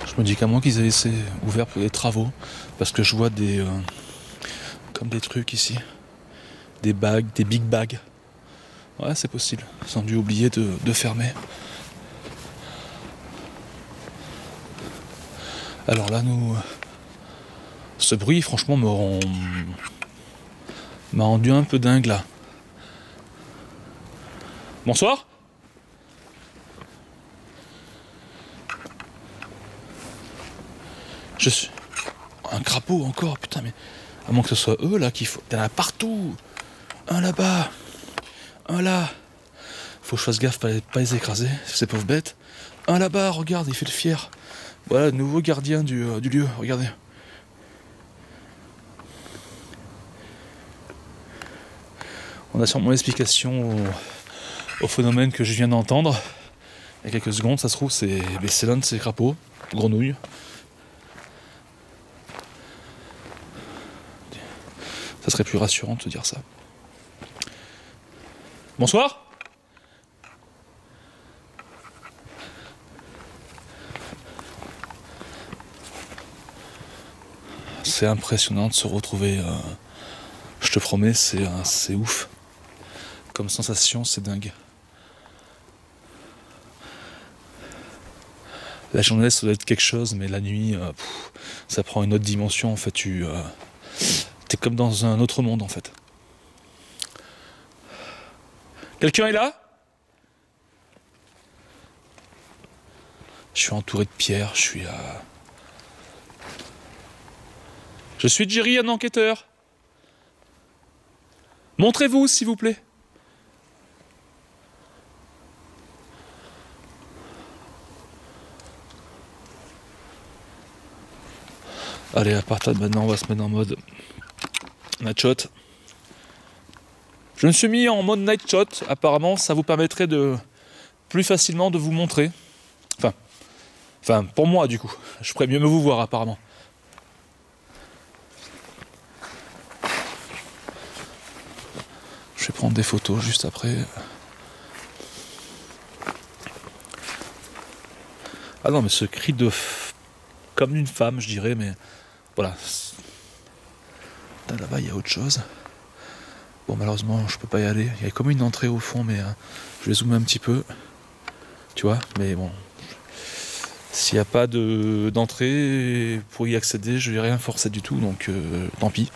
Je me dis qu'à moins qu'ils aient laissé ouvert pour des travaux, parce que je vois des... comme des trucs ici. Des bagues, des big bags. Ouais, c'est possible. Ils ont dû oublier de fermer. Alors là, nous... Ce bruit, franchement, m'a rendu un peu dingue, là. Bonsoir ? Je suis... Un crapaud encore, putain, mais... À moins que ce soit eux là qu'il faut. Il y en a partout. Un là-bas. Un là. Faut que je fasse gaffe pas les écraser, ces pauvres bêtes. Un là-bas, regarde, il fait le fier. Voilà, le nouveau gardien du lieu, regardez. On a sûrement l'explication au phénomène que je viens d'entendre. Il y a quelques secondes, ça se trouve, c'est l'un de ces crapauds, grenouilles. Ça serait plus rassurant de te dire ça. Bonsoir ? C'est impressionnant de se retrouver. Je te promets, c'est ouf. Comme sensation, c'est dingue. La journée, ça doit être quelque chose, mais la nuit, ça prend une autre dimension. En fait, t'es comme dans un autre monde, en fait. Quelqu'un est là ? Je suis entouré de pierres, Je suis Jerry, un enquêteur. Montrez-vous, s'il vous plaît. Allez, à partir de maintenant, on va se mettre en mode night shot. Je me suis mis en mode night shot. Apparemment, ça vous permettrait de plus facilement de vous montrer. Enfin, pour moi, du coup. Je pourrais mieux me vous voir, apparemment. Je vais prendre des photos juste après. Ah non, mais ce cri comme d'une femme, je dirais, mais voilà. Là-bas, il y a autre chose. Bon, malheureusement, je peux pas y aller. Il y a comme une entrée au fond, mais je vais zoomer un petit peu. Tu vois, mais bon. S'il n'y a pas d'entrée pour y accéder, je vais rien forcer du tout, donc tant pis.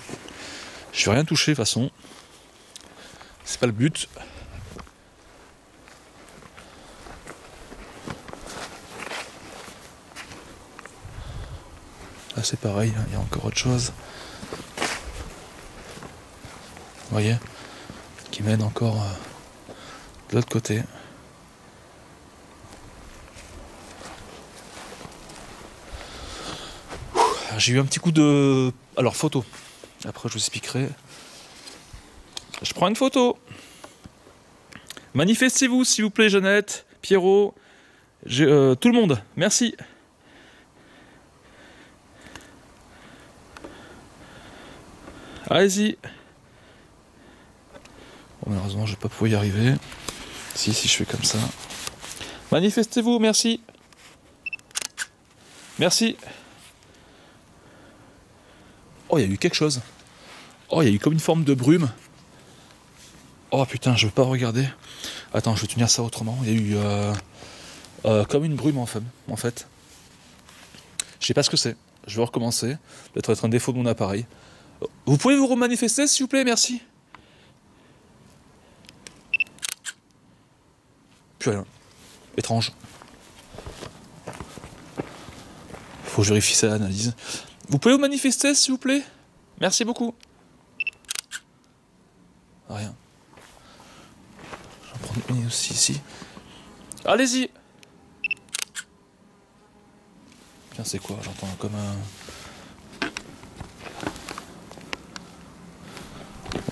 Je vais rien toucher de toute façon. C'est pas le but. Là c'est pareil, il y a encore autre chose. Vous voyez ? Qui mène encore de l'autre côté. J'ai eu un petit coup de... Alors photo. Après je vous expliquerai. Je prends une photo. Manifestez-vous s'il vous plaît, Jeannette, Pierrot, tout le monde. Merci. Allez-y. Bon, malheureusement, je vais pas pouvoir y arriver. Si je fais comme ça. Manifestez-vous, merci. Merci. Oh, il y a eu quelque chose. Oh, il y a eu comme une forme de brume. Oh putain, je veux pas regarder. Attends, je vais tenir ça autrement. Il y a eu comme une brume en fait. Je sais pas ce que c'est. Je vais recommencer. Peut-être être un défaut de mon appareil. Vous pouvez vous remanifester s'il vous plaît, merci. Plus rien. Étrange. Faut que je vérifie ça à l'analyse. Vous pouvez vous manifester s'il vous plaît? Merci beaucoup. Rien. J'en prends une aussi ici. Allez-y. Tiens, c'est quoi? J'entends comme un...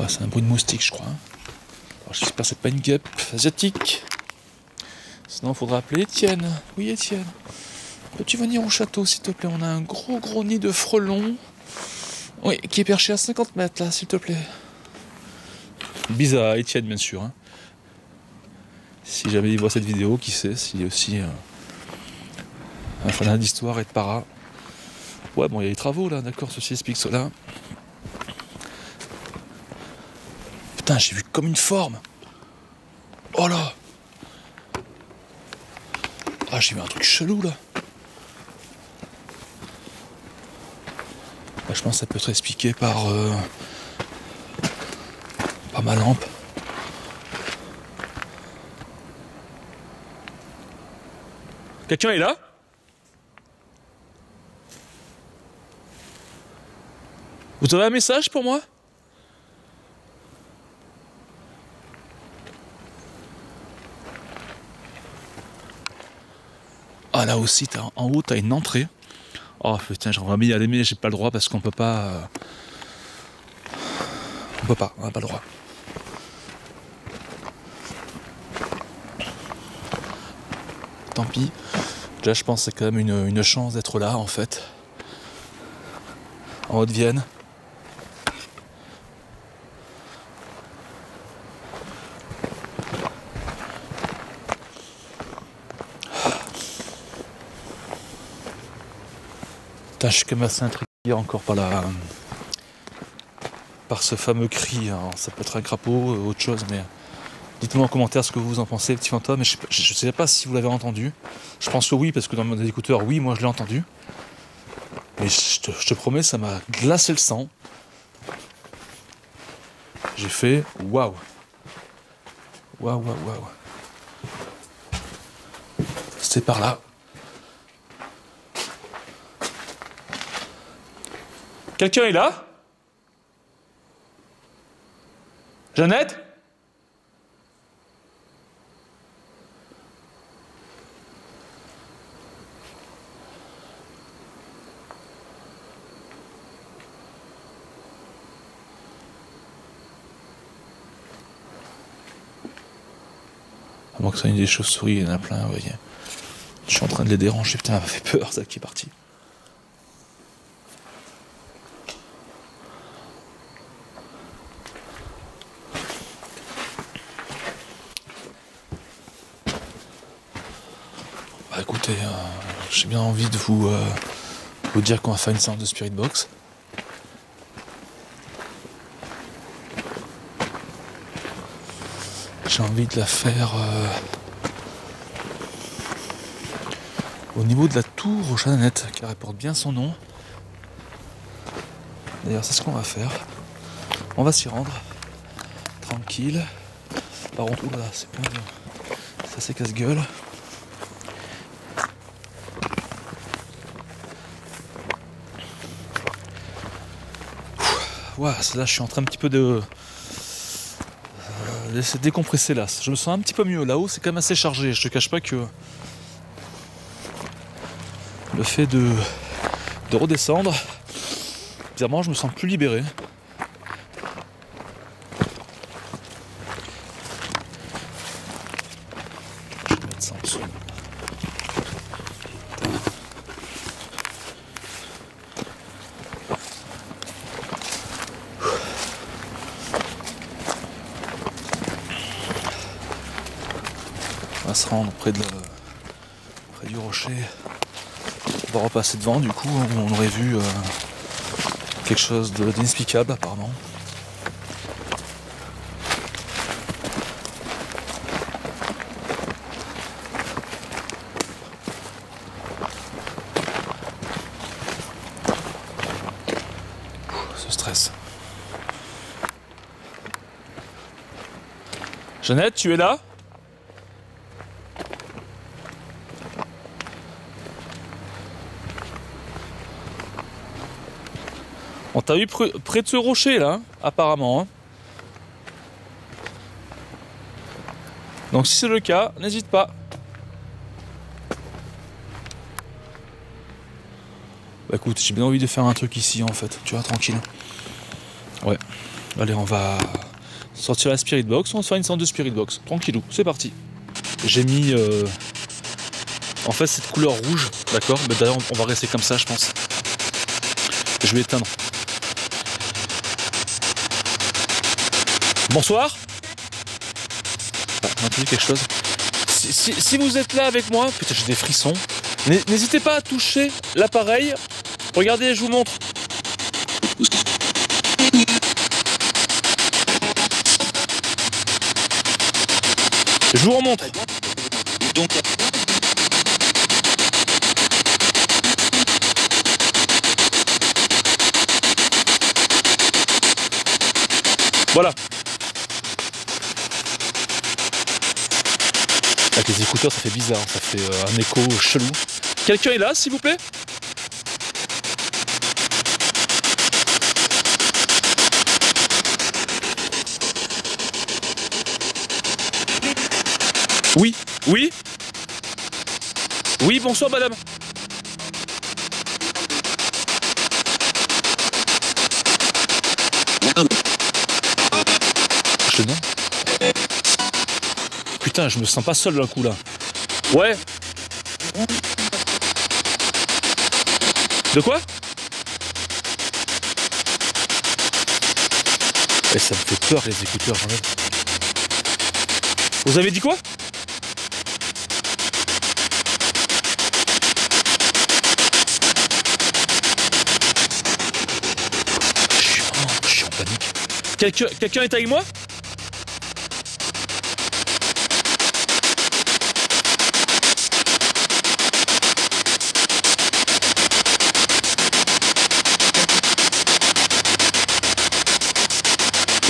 Ouais, c'est un bruit de moustique, je crois. Alors, j'espère que c'est pas une guêpe asiatique. Sinon, il faudra appeler Étienne. Oui, Étienne. Peux-tu venir au château, s'il te plaît? On a un gros nid de frelons. Oui, qui est perché à 50 mètres, là, s'il te plaît. Bise à Étienne, bien sûr. Hein. Si jamais il voit cette vidéo, qui sait, s'il est aussi un fan d'histoire et de para. Ouais, bon, il y a les travaux, là, d'accord, ceci explique cela. Putain, j'ai vu comme une forme. Oh là! Ah, j'ai vu un truc chelou, là. Bah, je pense que ça peut être expliqué par ma lampe. Quelqu'un est là? Vous avez un message pour moi? Ah, là aussi, en haut, t'as une entrée. Oh putain, j'aimerais bien y aller, mais j'ai pas le droit parce qu'on peut pas. On n'a pas le droit. Tant pis. Déjà, je pense que c'est quand même une chance d'être là, en fait. En Haute-Vienne. Putain, je suis quand même assez intrigué encore par ce fameux cri. Alors, ça peut être un crapaud, autre chose, mais dites-moi en commentaire ce que vous en pensez, petit fantôme. Je ne sais pas si vous l'avez entendu. Je pense que oui, parce que dans mes écouteurs, oui, moi je l'ai entendu. Mais je te promets, ça m'a glacé le sang. J'ai fait waouh. Waouh. C'est par là. Quelqu'un est là? Jeannette? À moins que ça ait des chauves-souris, il y en a plein, vous voyez. Je suis en train de les déranger, putain, ça m'a fait peur, ça qui est parti. Bah écoutez, j'ai bien envie de vous dire qu'on va faire une séance de Spirit Box. J'ai envie de la faire au niveau de la tour aux Jeannettes, qui porte bien son nom. D'ailleurs, c'est ce qu'on va faire. On va s'y rendre. Tranquille. Par contre, oula, c'est plein de... Ça c'est casse-gueule. Ouais, là je suis en train un petit peu de laisser décompresser là. Je me sens un petit peu mieux. Là-haut, c'est quand même assez chargé. Je te cache pas que le fait de redescendre, bizarrement, je me sens plus libéré. Je vais mettre ça en dessous. On va se rendre près du rocher. On va repasser devant, du coup on aurait vu quelque chose d'inexplicable apparemment. Jeannette, tu es là? On t'a eu près de ce rocher là, hein, apparemment. Hein. Donc si c'est le cas, n'hésite pas. Bah écoute, j'ai bien envie de faire un truc ici en fait, tu vois, tranquille. Ouais. Allez, on va sortir la Spirit Box, on va se faire une séance de Spirit Box. Tranquillou, c'est parti. J'ai mis en fait cette couleur rouge, d'accord? Mais d'ailleurs on va rester comme ça je pense. Je vais éteindre. Bonsoir. Ah, on a entendu quelque chose. Si vous êtes là avec moi, putain j'ai des frissons. N'hésitez pas à toucher l'appareil. Regardez, je vous montre. Je vous remontre. Donc. Voilà. Avec les écouteurs, ça fait bizarre, ça fait un écho chelou. Quelqu'un est là, s'il vous plaît? Oui, oui. Oui, bonsoir madame. Je te demande. Putain, je me sens pas seul d'un coup là. Ouais. De quoi? Et ça me fait peur les écouteurs quand même. Vous avez dit quoi? Je suis en panique. Quelqu'un est avec moi?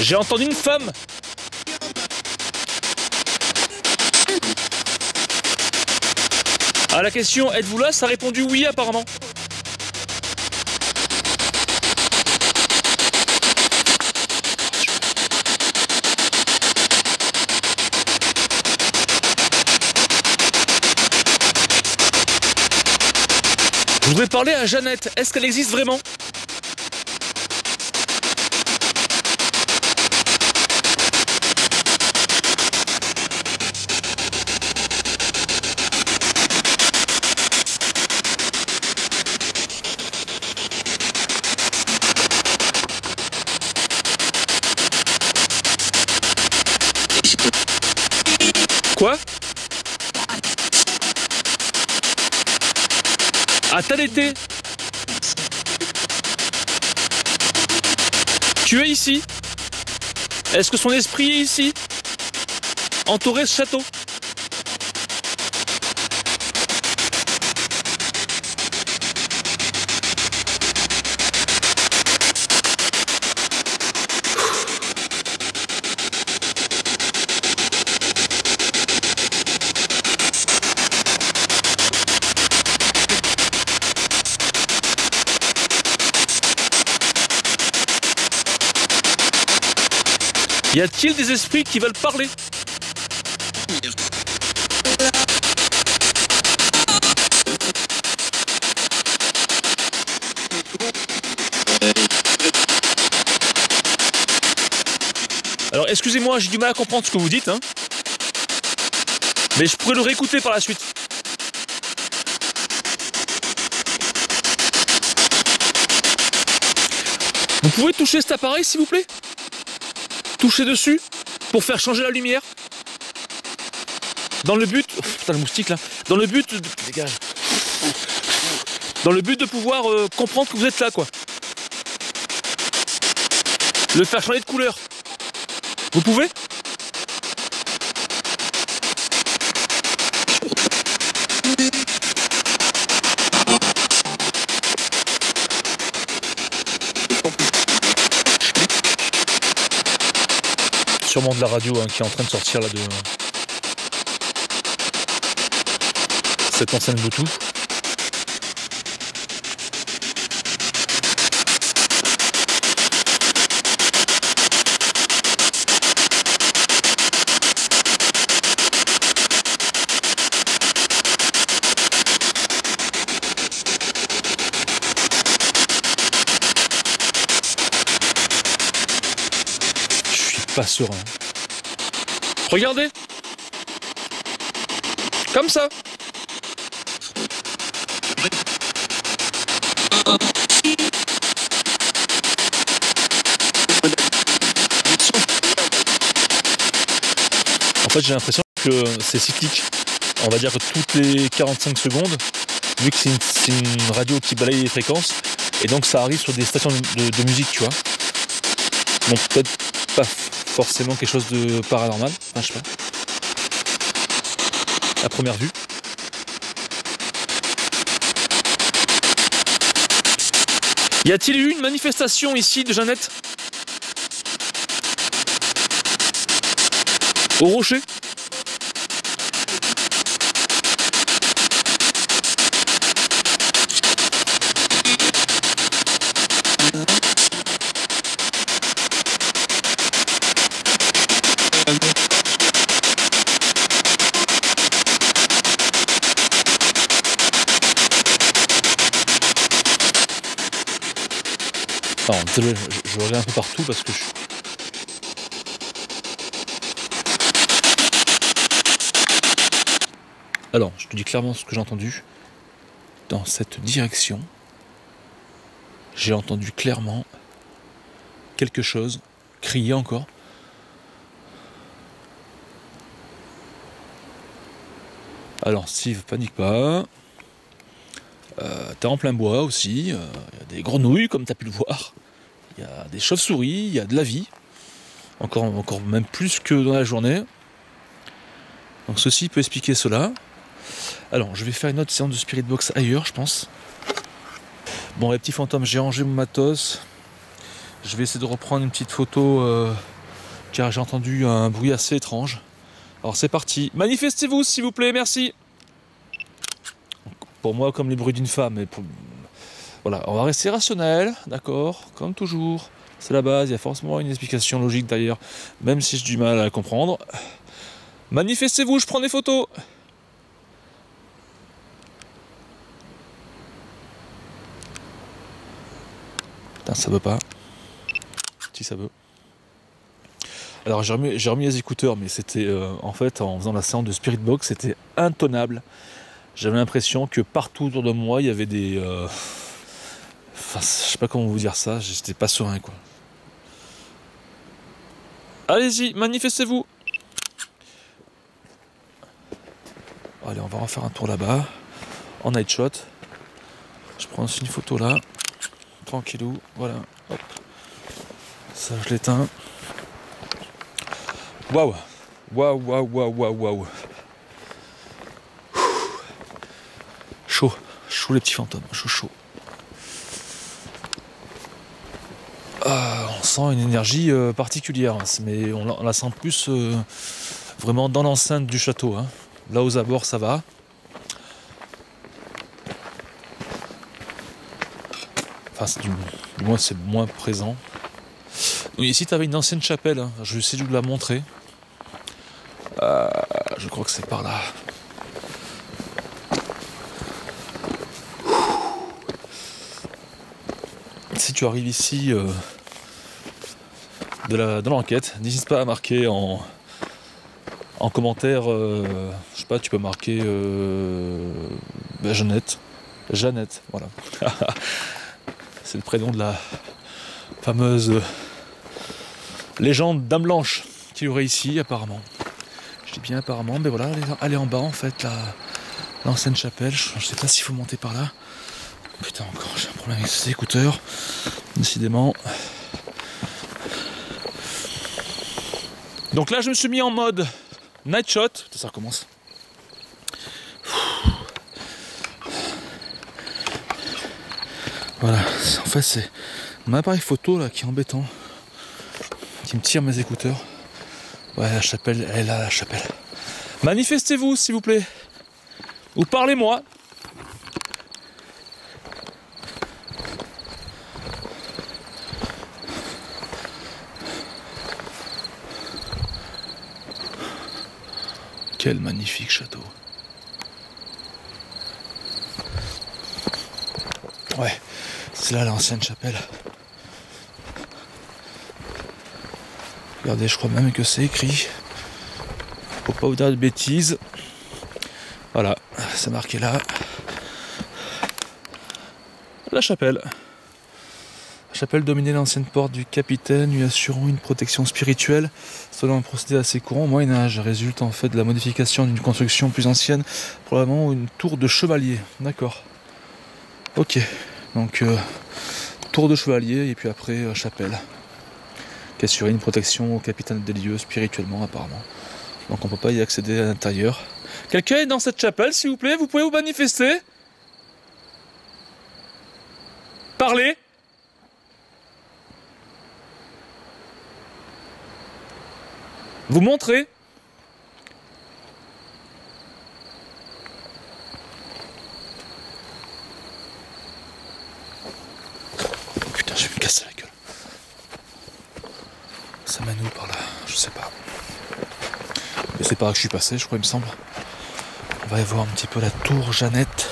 J'ai entendu une femme. À la question êtes-vous là, ça a répondu oui apparemment. Je voudrais parler à Jeannette. Est-ce qu'elle existe vraiment? Quoi? A-t-elle été? Tu es ici? Est-ce que son esprit est ici? Entouré ce château? Y a-t-il des esprits qui veulent parler? Alors excusez-moi, j'ai du mal à comprendre ce que vous dites, hein. Mais je pourrais le réécouter par la suite. Vous pouvez toucher cet appareil s'il vous plaît? Toucher dessus pour faire changer la lumière. Dans le but... Oh, putain le moustique là. Dans le but... Dégage. Dans le but de pouvoir comprendre que vous êtes là quoi. Le faire changer de couleur. Vous pouvez? sûrement de la radio hein, qui est en train de sortir là de cette enceinte Bluetooth. Pas serein. Regardez. Comme ça. En fait, j'ai l'impression que c'est cyclique. On va dire que toutes les 45 secondes, vu que c'est une radio qui balaye les fréquences, et donc ça arrive sur des stations de musique, tu vois. Donc peut-être pas forcément quelque chose de paranormal, enfin, je sais pas. À première vue. Y a-t-il eu une manifestation ici de Jeannette? Au Rocher? Alors, désolé, je regarde un peu partout parce que je... Alors, je te dis clairement ce que j'ai entendu. Dans cette direction, j'ai entendu clairement quelque chose crier encore. Alors, Steve, panique pas. T'es en plein bois aussi, il y a des grenouilles comme t'as pu le voir, il y a des chauves-souris, il y a de la vie, encore même plus que dans la journée. Donc ceci peut expliquer cela. Alors je vais faire une autre séance de Spirit Box ailleurs, je pense. Bon les petits fantômes, j'ai rangé mon matos. Je vais essayer de reprendre une petite photo car j'ai entendu un bruit assez étrange. Alors c'est parti, manifestez-vous s'il vous plaît, merci. Pour moi, comme les bruits d'une femme. Mais voilà, on va rester rationnel, d'accord, comme toujours. C'est la base, il y a forcément une explication logique d'ailleurs, même si j'ai du mal à la comprendre. Manifestez-vous, je prends des photos. Putain, ça veut pas. Si ça veut. Alors j'ai remis les écouteurs, mais c'était en fait en faisant la séance de Spirit Box, c'était intenable. J'avais l'impression que partout autour de moi, il y avait des... Enfin, je sais pas comment vous dire ça, j'étais pas serein, quoi. Allez-y, manifestez-vous. Allez, on va refaire un tour là-bas, en night shot. Je prends aussi une photo là, tranquillou, voilà, hop. Ça, je l'éteins. Waouh, waouh, waouh, waouh, waouh, waouh. Chaud les petits fantômes, chaud. On sent une énergie particulière, mais on la sent plus vraiment dans l'enceinte du château. Hein. Là aux abords ça va. Enfin du moins c'est moins présent. Donc, ici tu avais une ancienne chapelle, hein. Je vais essayer de vous la montrer. Je crois que c'est par là. Si tu arrives ici de l'enquête, n'hésite pas à marquer en commentaire, je sais pas, tu peux marquer Jeannette, voilà. C'est le prénom de la fameuse légende Dame Blanche qu'il y aurait ici apparemment. Je dis bien apparemment, mais voilà, elle est en bas en fait, l'ancienne chapelle, je sais pas s'il faut monter par là. Putain, encore j'ai un problème avec ces écouteurs, décidément. Donc là je me suis mis en mode night shot, ça recommence. Voilà, en fait c'est mon appareil photo là qui est embêtant, qui me tire mes écouteurs. Ouais, la chapelle, elle est là, la chapelle. Manifestez-vous, s'il vous plaît. Ou parlez-moi. Quel magnifique château. Ouais, c'est là l'ancienne chapelle. Regardez, je crois même que c'est écrit. Faut pas vous dire de bêtises. Voilà, c'est marqué là. La chapelle. La chapelle dominait l'ancienne porte du capitaine, lui assurant une protection spirituelle. Selon un procédé assez courant au Moyen-Âge, résulte en fait de la modification d'une construction plus ancienne, probablement une tour de chevalier. D'accord. Ok. Donc, tour de chevalier et puis après chapelle. Qui assurait une protection au capitaine des lieux spirituellement apparemment. Donc on peut pas y accéder à l'intérieur. Quelqu'un est dans cette chapelle, s'il vous plaît? Vous pouvez vous manifester? Parlez. Vous montrez. Oh putain, je vais me casser la gueule. Ça mène où par là? Je sais pas. Mais c'est par là que je suis passé, je crois, il me semble. On va aller voir un petit peu la tour Jeannette.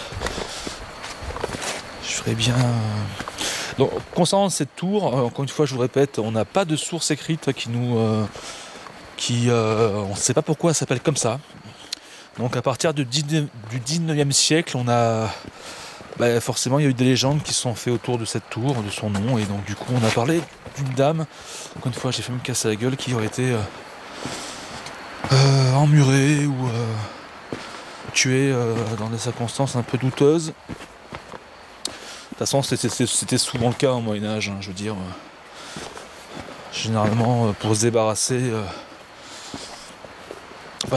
Je ferais bien... Donc, concernant cette tour, encore une fois, je vous répète, on n'a pas de source écrite qui nous... on ne sait pas pourquoi elle s'appelle comme ça. Donc à partir du 19e siècle, on a... forcément, il y a eu des légendes qui se sont faites autour de cette tour, de son nom. Et donc du coup, on a parlé d'une dame, encore une fois, j'ai fait me casser la gueule, qui aurait été emmurée ou tuée dans des circonstances un peu douteuses. De toute façon, c'était souvent le cas au Moyen-Âge, hein, je veux dire. Généralement, pour se débarrasser...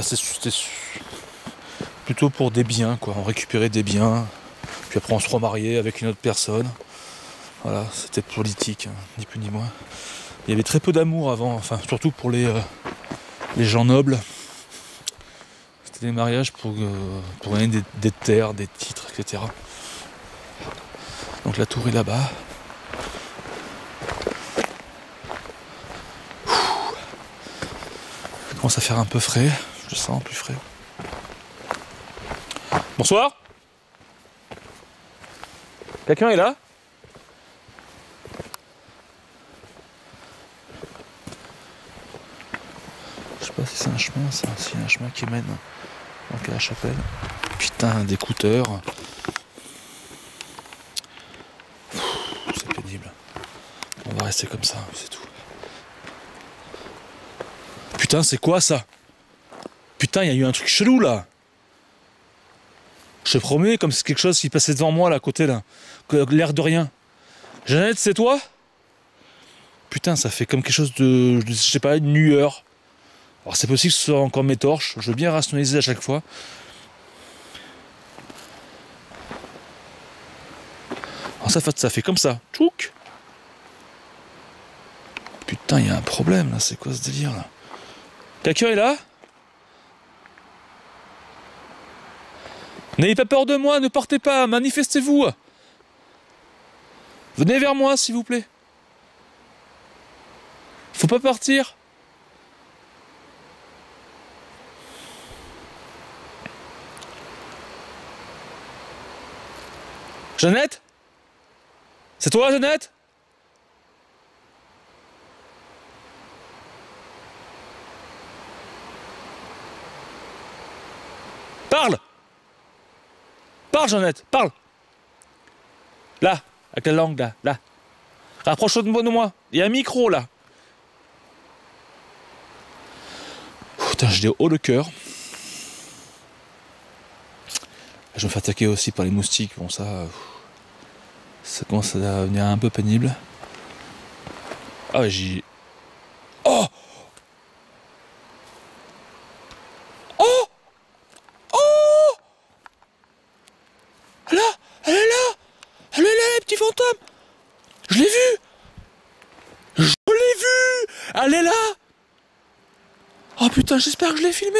c'était plutôt pour des biens, quoi. On récupérait des biens, puis après on se remariait avec une autre personne. Voilà, c'était politique, hein, ni plus ni moins. Il y avait très peu d'amour avant, enfin surtout pour les gens nobles. C'était des mariages pour gagner des terres, des titres, etc. Donc la tour est là-bas. Il commence à faire un peu frais, je le sens plus frais. Bonsoir. Quelqu'un est là? Je sais pas si c'est un chemin, ça. S'il y a un chemin qui mène donc à la chapelle. Putain, d'écouteurs. C'est pénible. On va rester comme ça, c'est tout. Putain, c'est quoi ça? Putain, il y a eu un truc chelou là. Je te promets, comme c'est quelque chose qui passait devant moi là, à côté là. L'air de rien. Jeannette, c'est toi? Putain, ça fait comme quelque chose de je sais pas, une lueur. Alors c'est possible que ce soit encore mes torches. Je veux bien rationaliser à chaque fois. Alors ça fait comme ça. Tchouk. Putain, il y a un problème là. C'est quoi ce délire là? Quelqu'un est là? N'ayez pas peur de moi, ne partez pas, manifestez-vous. Venez vers moi, s'il vous plaît. Faut pas partir. Jeannette? C'est toi, Jeannette? Parle! Parle, Jeannette, parle! Là, avec la langue, là, là. Rapproche-toi de moi, il y a un micro, là. Putain, je l'ai haut le cœur. Je me fais attaquer aussi par les moustiques, bon ça commence à devenir un peu pénible. Ah ouais, j'y... Oh! Oh! Oh! Là! Elle est là! Elle est là, les petits fantômes! Je l'ai vu! Je l'ai vu! Elle est là! putain, j'espère que je l'ai filmé.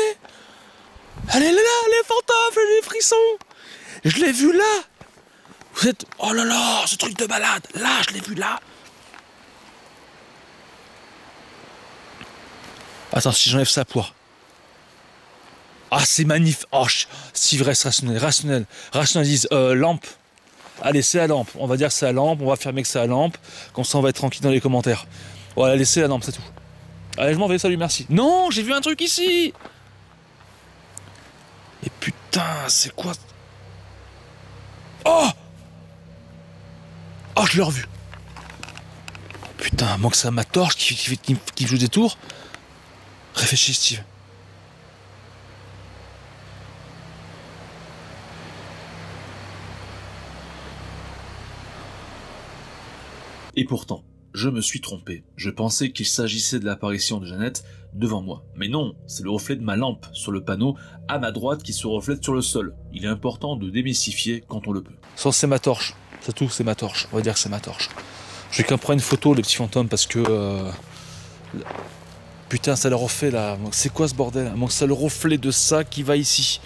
Elle est là, les fantômes, les frissons. Je l'ai vu là. Vous êtes... Oh là là, ce truc de malade. Là, je l'ai vu là. Attends, si j'enlève ça pour... Ah, c'est magnifique. Oh, si vrai, c'est rationnel. Rationalise. Lampe. Allez, c'est la lampe. On va dire que c'est la lampe. On va affirmer que c'est la lampe. Comme ça, on va être tranquille dans les commentaires. Voilà, allez, c'est la lampe, c'est tout. Allez, je m'en vais, salut, merci. Non, j'ai vu un truc ici. Et putain, c'est quoi? Oh! Oh, je l'ai revu. Putain, manque ça ma torche qui joue des tours. Réfléchis, Steve. Et pourtant, je me suis trompé. Je pensais qu'il s'agissait de l'apparition de Jeannette devant moi. Mais non, c'est le reflet de ma lampe sur le panneau à ma droite qui se reflète sur le sol. Il est important de démystifier quand on le peut. Ça, c'est ma torche. C'est tout, c'est ma torche. On va dire que c'est ma torche. Je vais quand même prendre une photo, les petits fantômes, parce que... Putain, ça le reflet là. C'est quoi ce bordel? C'est le reflet de ça qui va ici.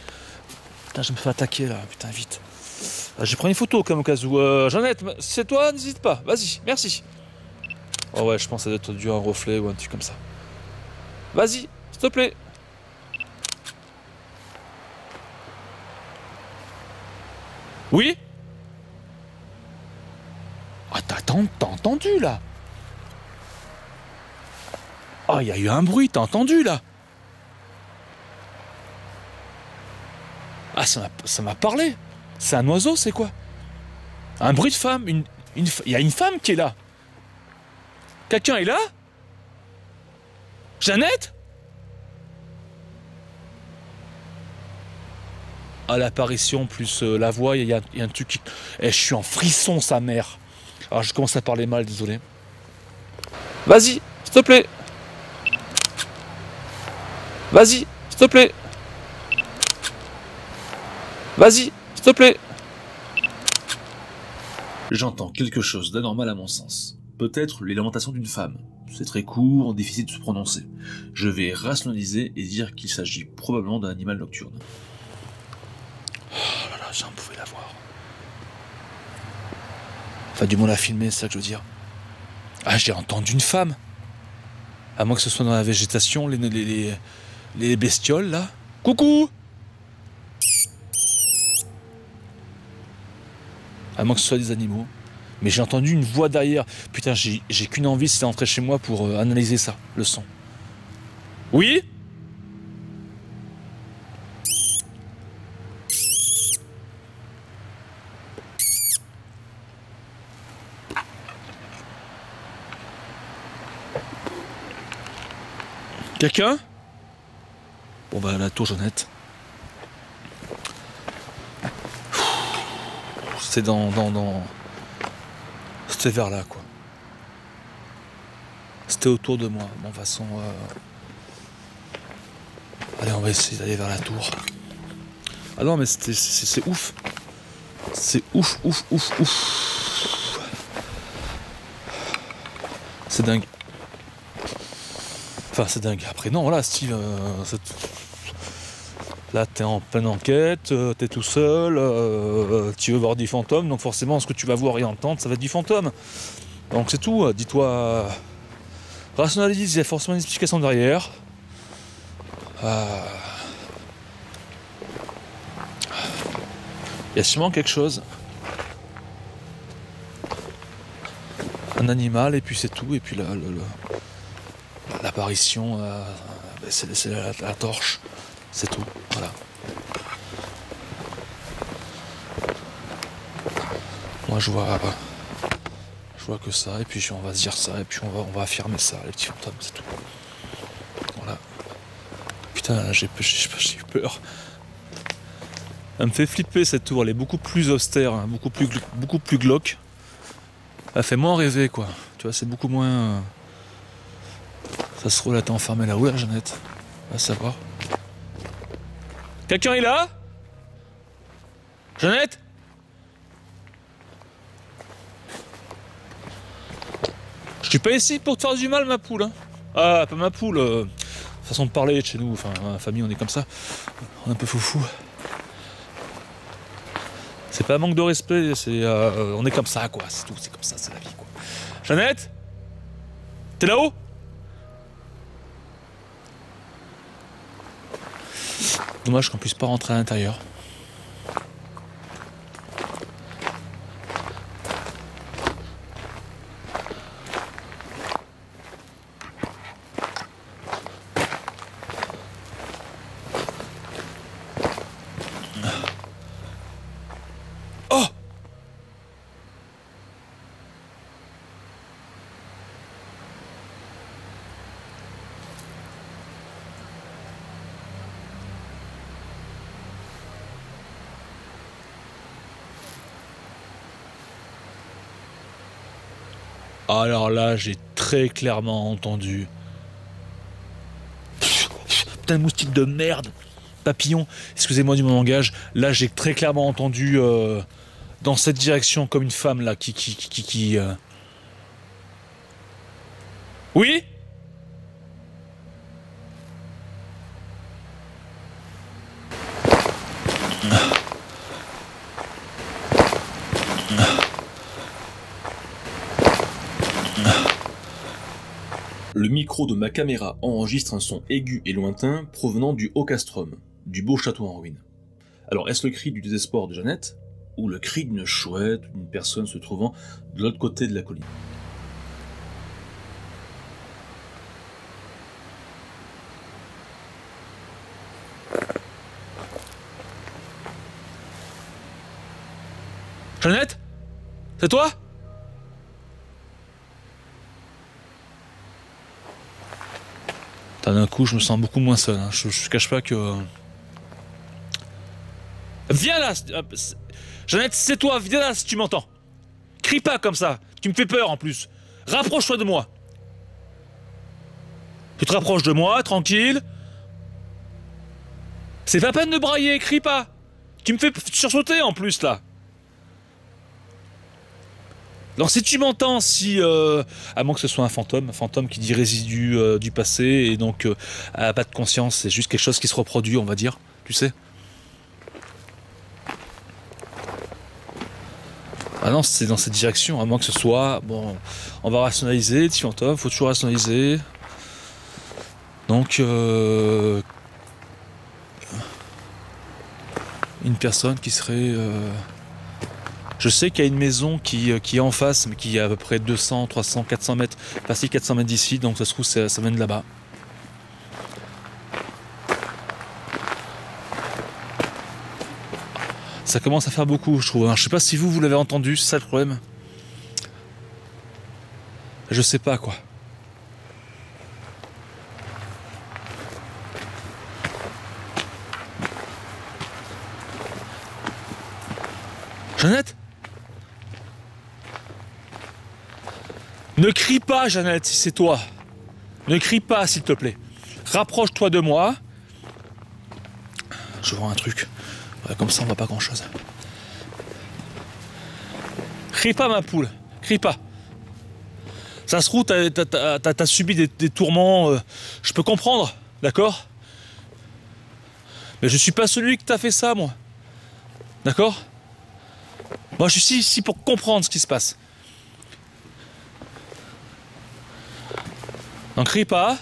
Putain, je me fais attaquer là. Putain, vite. Je vais prendre une photo comme au cas où. Jeannette, c'est toi? N'hésite pas. Vas-y, merci. Oh ouais, je pense que ça doit être dû à un reflet ou un truc comme ça. Vas-y, s'il te plaît. Oui? Ah, t'as entendu là? Oh, il y a eu un bruit, t'as entendu là? Ah, ça m'a parlé. C'est un oiseau, c'est quoi? Un bruit de femme. Il y a une femme qui est là. Quelqu'un est là? Jeannette? À l'apparition plus la voix, il y a un truc qui... Eh, je suis en frisson, sa mère. Alors je commence à parler mal, désolé. Vas-y, s'il te plaît. Vas-y, s'il te plaît. Vas-y, s'il te plaît. J'entends quelque chose d'anormal à mon sens. Peut-être les lamentations d'une femme. C'est très court, difficile de se prononcer. Je vais rationaliser et dire qu'il s'agit probablement d'un animal nocturne. Oh là là, j'en pouvais la voir. Enfin, du moins la filmer, c'est ça que je veux dire. Ah, j'ai entendu une femme. À moins que ce soit dans la végétation, les bestioles, là. Coucou! À moins que ce soit des animaux. Mais j'ai entendu une voix derrière. Putain, j'ai qu'une envie, c'est d'entrer chez moi pour analyser ça, le son. Oui? Quelqu'un? Bon bah la tour Jeannette. C'est dans... C'était vers là quoi. C'était autour de moi. Bon, de toute façon... Allez, on va essayer d'aller vers la tour. Ah non mais c'est ouf. C'est ouf. C'est dingue. Enfin, c'est dingue. Après, non, voilà, Steve, là, t'es en pleine enquête, t'es tout seul, tu veux voir du fantôme, donc forcément, ce que tu vas voir et entendre, ça va être du fantôme. Donc, c'est tout. Dis-toi, rationalise, il y a forcément une explication derrière. Il y a sûrement quelque chose. Un animal, et puis c'est tout, et puis l'apparition, c'est la torche, c'est tout, voilà. Moi je vois que ça, et puis on va se dire ça, et puis on va affirmer ça, les petits fantômes, c'est tout. Voilà. Putain, j'ai eu peur. Elle me fait flipper cette tour, elle est beaucoup plus austère, hein, beaucoup plus glauque. Elle fait moins rêver quoi, tu vois, c'est beaucoup moins... Ça se trouve là, t'es enfermé là où là, Jeannette? Va savoir. Quelqu'un est là? Jeannette? Je suis pas ici pour te faire du mal, ma poule. Hein. Ah, pas ma poule. façon de parler de chez nous, enfin, la famille, on est comme ça. On est un peu foufou. C'est pas un manque de respect, c'est on est comme ça, quoi. C'est tout, c'est comme ça, c'est la vie, quoi. Jeannette? T'es là-haut? Dommage qu'on puisse pas rentrer à l'intérieur. Oh! Alors là, j'ai très clairement entendu. Putain de moustique de merde, papillon, excusez-moi du mon langage. Là, j'ai très clairement entendu dans cette direction comme une femme là qui. Oui? Le micro de ma caméra enregistre un son aigu et lointain provenant du Haut-Castrum, du beau château en ruine. Alors est-ce le cri du désespoir de Jeannette, ou le cri d'une chouette ou d'une personne se trouvant de l'autre côté de la colline? Jeannette? C'est toi? D'un coup, je me sens beaucoup moins seul. Hein. Je cache pas que. Viens là! Jeannette, c'est toi, viens là si tu m'entends! Crie pas comme ça, tu me fais peur en plus! Rapproche-toi de moi! Tu te rapproches de moi, tranquille! C'est pas peine de brailler, crie pas! Tu me fais sursauter en plus là! Alors si tu m'entends, si à moins que ce soit un fantôme qui dit résidu du passé et donc a pas de conscience, c'est juste quelque chose qui se reproduit, on va dire, tu sais. Ah non, c'est dans cette direction, à moins que ce soit, bon, on va rationaliser, petit fantôme, faut toujours rationaliser. Donc une personne qui serait je sais qu'il y a une maison qui est en face, mais qui est à peu près 200, 300, 400 mètres, facile 400 mètres d'ici, donc ça se trouve ça mène de là-bas. Ça commence à faire beaucoup, je trouve. Alors, je sais pas si vous l'avez entendu, c'est ça le problème. Je sais pas quoi. Jeannette ? Ne crie pas, Jeannette, si c'est toi. Ne crie pas, s'il te plaît. Rapproche-toi de moi. Je vois un truc. Ouais, comme ça, on voit pas grand-chose. Crie pas, ma poule. Crie pas. Ça se trouve, t'as subi des tourments. Je peux comprendre, d'accord ? Mais je suis pas celui qui t'a fait ça, moi. D'accord ? Moi, je suis ici pour comprendre ce qui se passe. N'en crie pas.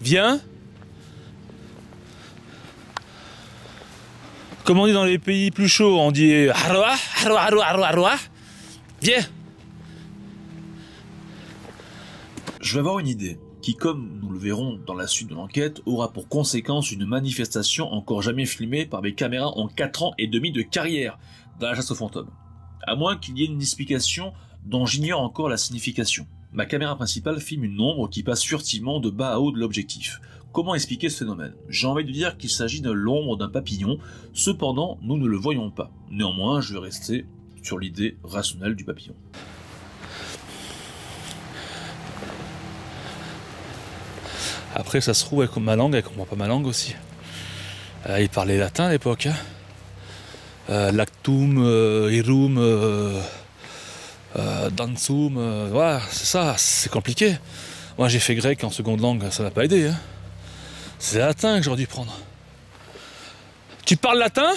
Viens. Comme on dit dans les pays plus chauds, on dit Haroua, Haroua, Haroua, Haroua, Haroua. Viens. Je vais avoir une idée, qui, comme nous le verrons dans la suite de l'enquête, aura pour conséquence une manifestation encore jamais filmée par mes caméras en 4 ans et demi de carrière dans la chasse aux fantômes. À moins qu'il y ait une explication dont j'ignore encore la signification. Ma caméra principale filme une ombre qui passe furtivement de bas à haut de l'objectif. Comment expliquer ce phénomène? J'ai envie de dire qu'il s'agit de l'ombre d'un papillon, cependant nous ne le voyons pas. Néanmoins, je vais rester sur l'idée rationnelle du papillon. Après, ça se trouve, elle comprend ma langue, elle comprend pas ma langue aussi. Il parlait latin à l'époque. Lactum, irum, dansum, voilà, c'est ça, c'est compliqué. Moi j'ai fait grec en seconde langue, ça m'a pas aidé. Hein. C'est latin que j'aurais dû prendre. Tu parles latin?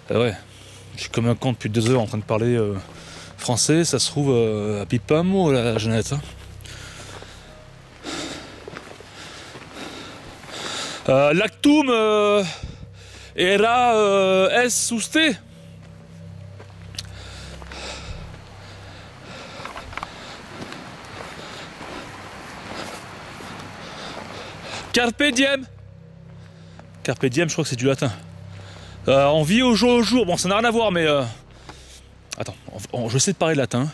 Ah ouais, je suis comme un con depuis 2 heures en train de parler français, ça se trouve à pipe pas un mot la Jeannette. Lactum era es usted. Carpe diem. Carpe diem, je crois que c'est du latin. On vit au jour au jour. Bon, ça n'a rien à voir, mais... Attends, je vais essayer de parler latin.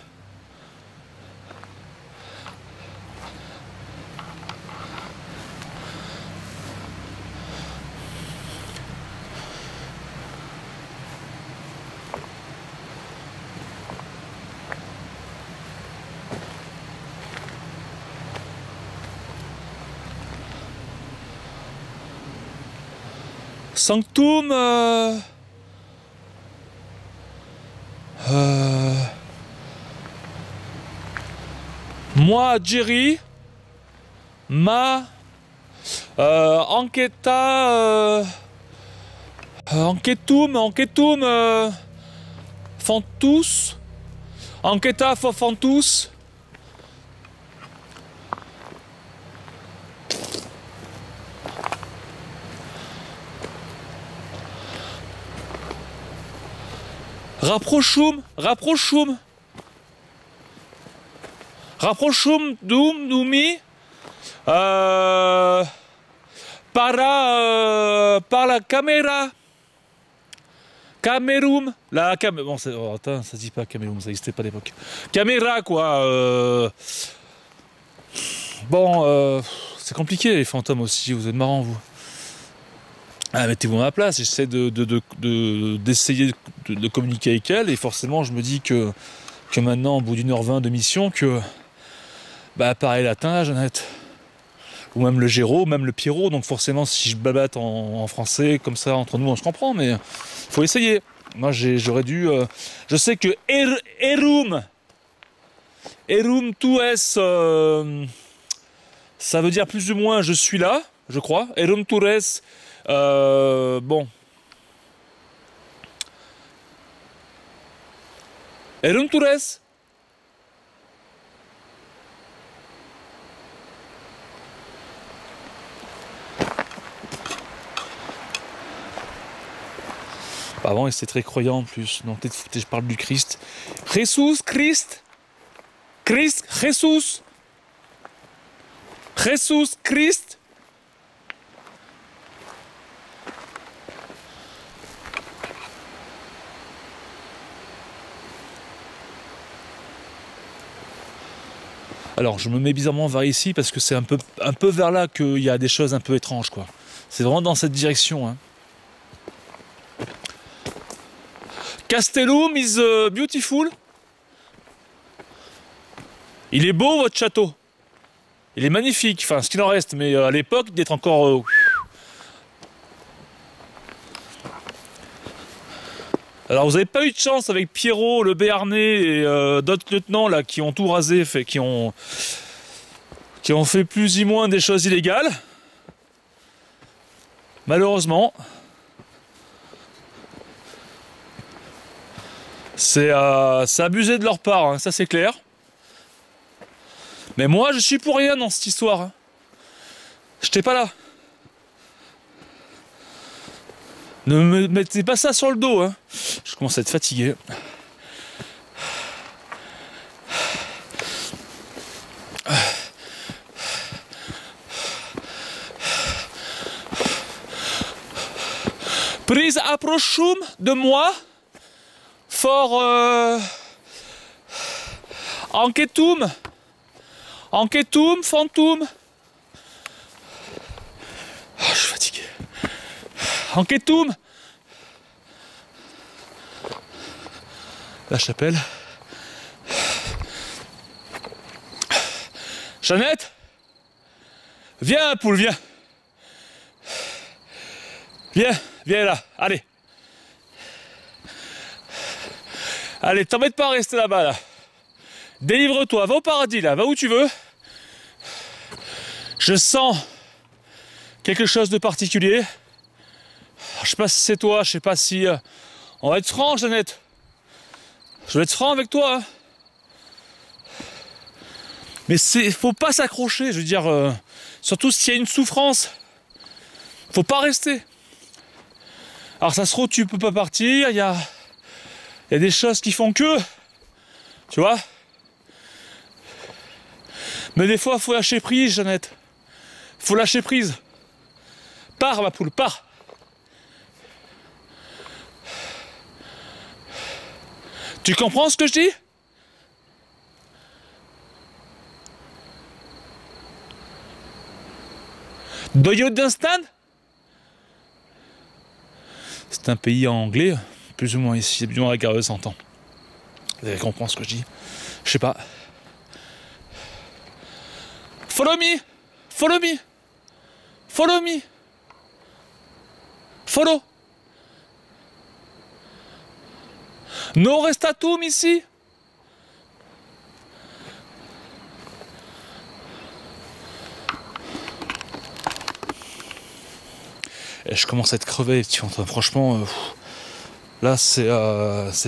Sanctum moi Jerry ma enqueta enquetum fantus enqueta for fantus. Rapprochum dumi par la caméra. Camérum, bon, attends, ça se dit pas Camérum, ça n'existait pas à l'époque. Caméra, quoi. Bon, c'est compliqué les fantômes aussi, vous êtes marrants, vous. Ah, mettez-vous à ma place, j'essaie d'essayer de communiquer avec elle, et forcément je me dis que maintenant, au bout d'1h20 de mission, que bah pareil latin, Jeannette, ou même le Géraud, même le Pierrot, donc forcément si je babate en français, comme ça, entre nous, on se comprend, mais faut essayer. Moi j'aurais dû... je sais que erum tu es, ça veut dire plus ou moins je suis là, je crois, erum tu es. Bon. Erum Toures. Avant, il était très croyant en plus. Non, peut-être je parle du Christ. Jesus, Christ. Christ, Jesus. Jesus, Christ. Alors je me mets bizarrement vers ici parce que c'est un peu vers là qu'il y a des choses un peu étranges, quoi. C'est vraiment dans cette direction, hein. Castellum is beautiful. Il est beau votre château. Il est magnifique, enfin ce qu'il en reste, mais à l'époque d'être encore... Alors vous n'avez pas eu de chance avec Pierrot, le Béarnais et d'autres lieutenants là qui ont tout rasé, qui ont fait plus ou moins des choses illégales. Malheureusement. C'est abusé de leur part, hein, ça c'est clair. Mais moi je suis pour rien dans cette histoire. Hein. J'étais pas là. Ne me mettez pas ça sur le dos, hein. Je commence à être fatigué. Prise approchum de moi for enquetum fantum. Oh, je suis fatigué. Enquetum. La chapelle. Jeannette. Viens, poule, viens. Viens là, allez. Allez, t'embête pas à rester là-bas, là. Délivre-toi, va au paradis, là, va où tu veux. Je sens quelque chose de particulier. Je sais pas si c'est toi, je sais pas si... On va être franc, Jeannette. Je vais être franc avec toi. Hein. Mais faut pas s'accrocher, je veux dire, surtout s'il y a une souffrance. Faut pas rester. Alors ça se trouve, tu peux pas partir, il y a des choses qui font que... Tu vois? Mais des fois, faut lâcher prise, Jeannette. Faut lâcher prise. Pars, ma poule, pars. Tu comprends ce que je dis? Do you understand? C'est un pays anglais, plus ou moins ici, plus ou moins à la gare de 100 ans. Vous allez comprendre ce que je dis. Je sais pas. Follow me! Follow me! Follow me! Follow! No restatum ici! Et je commence à être crevé, tu vois, franchement, là c'est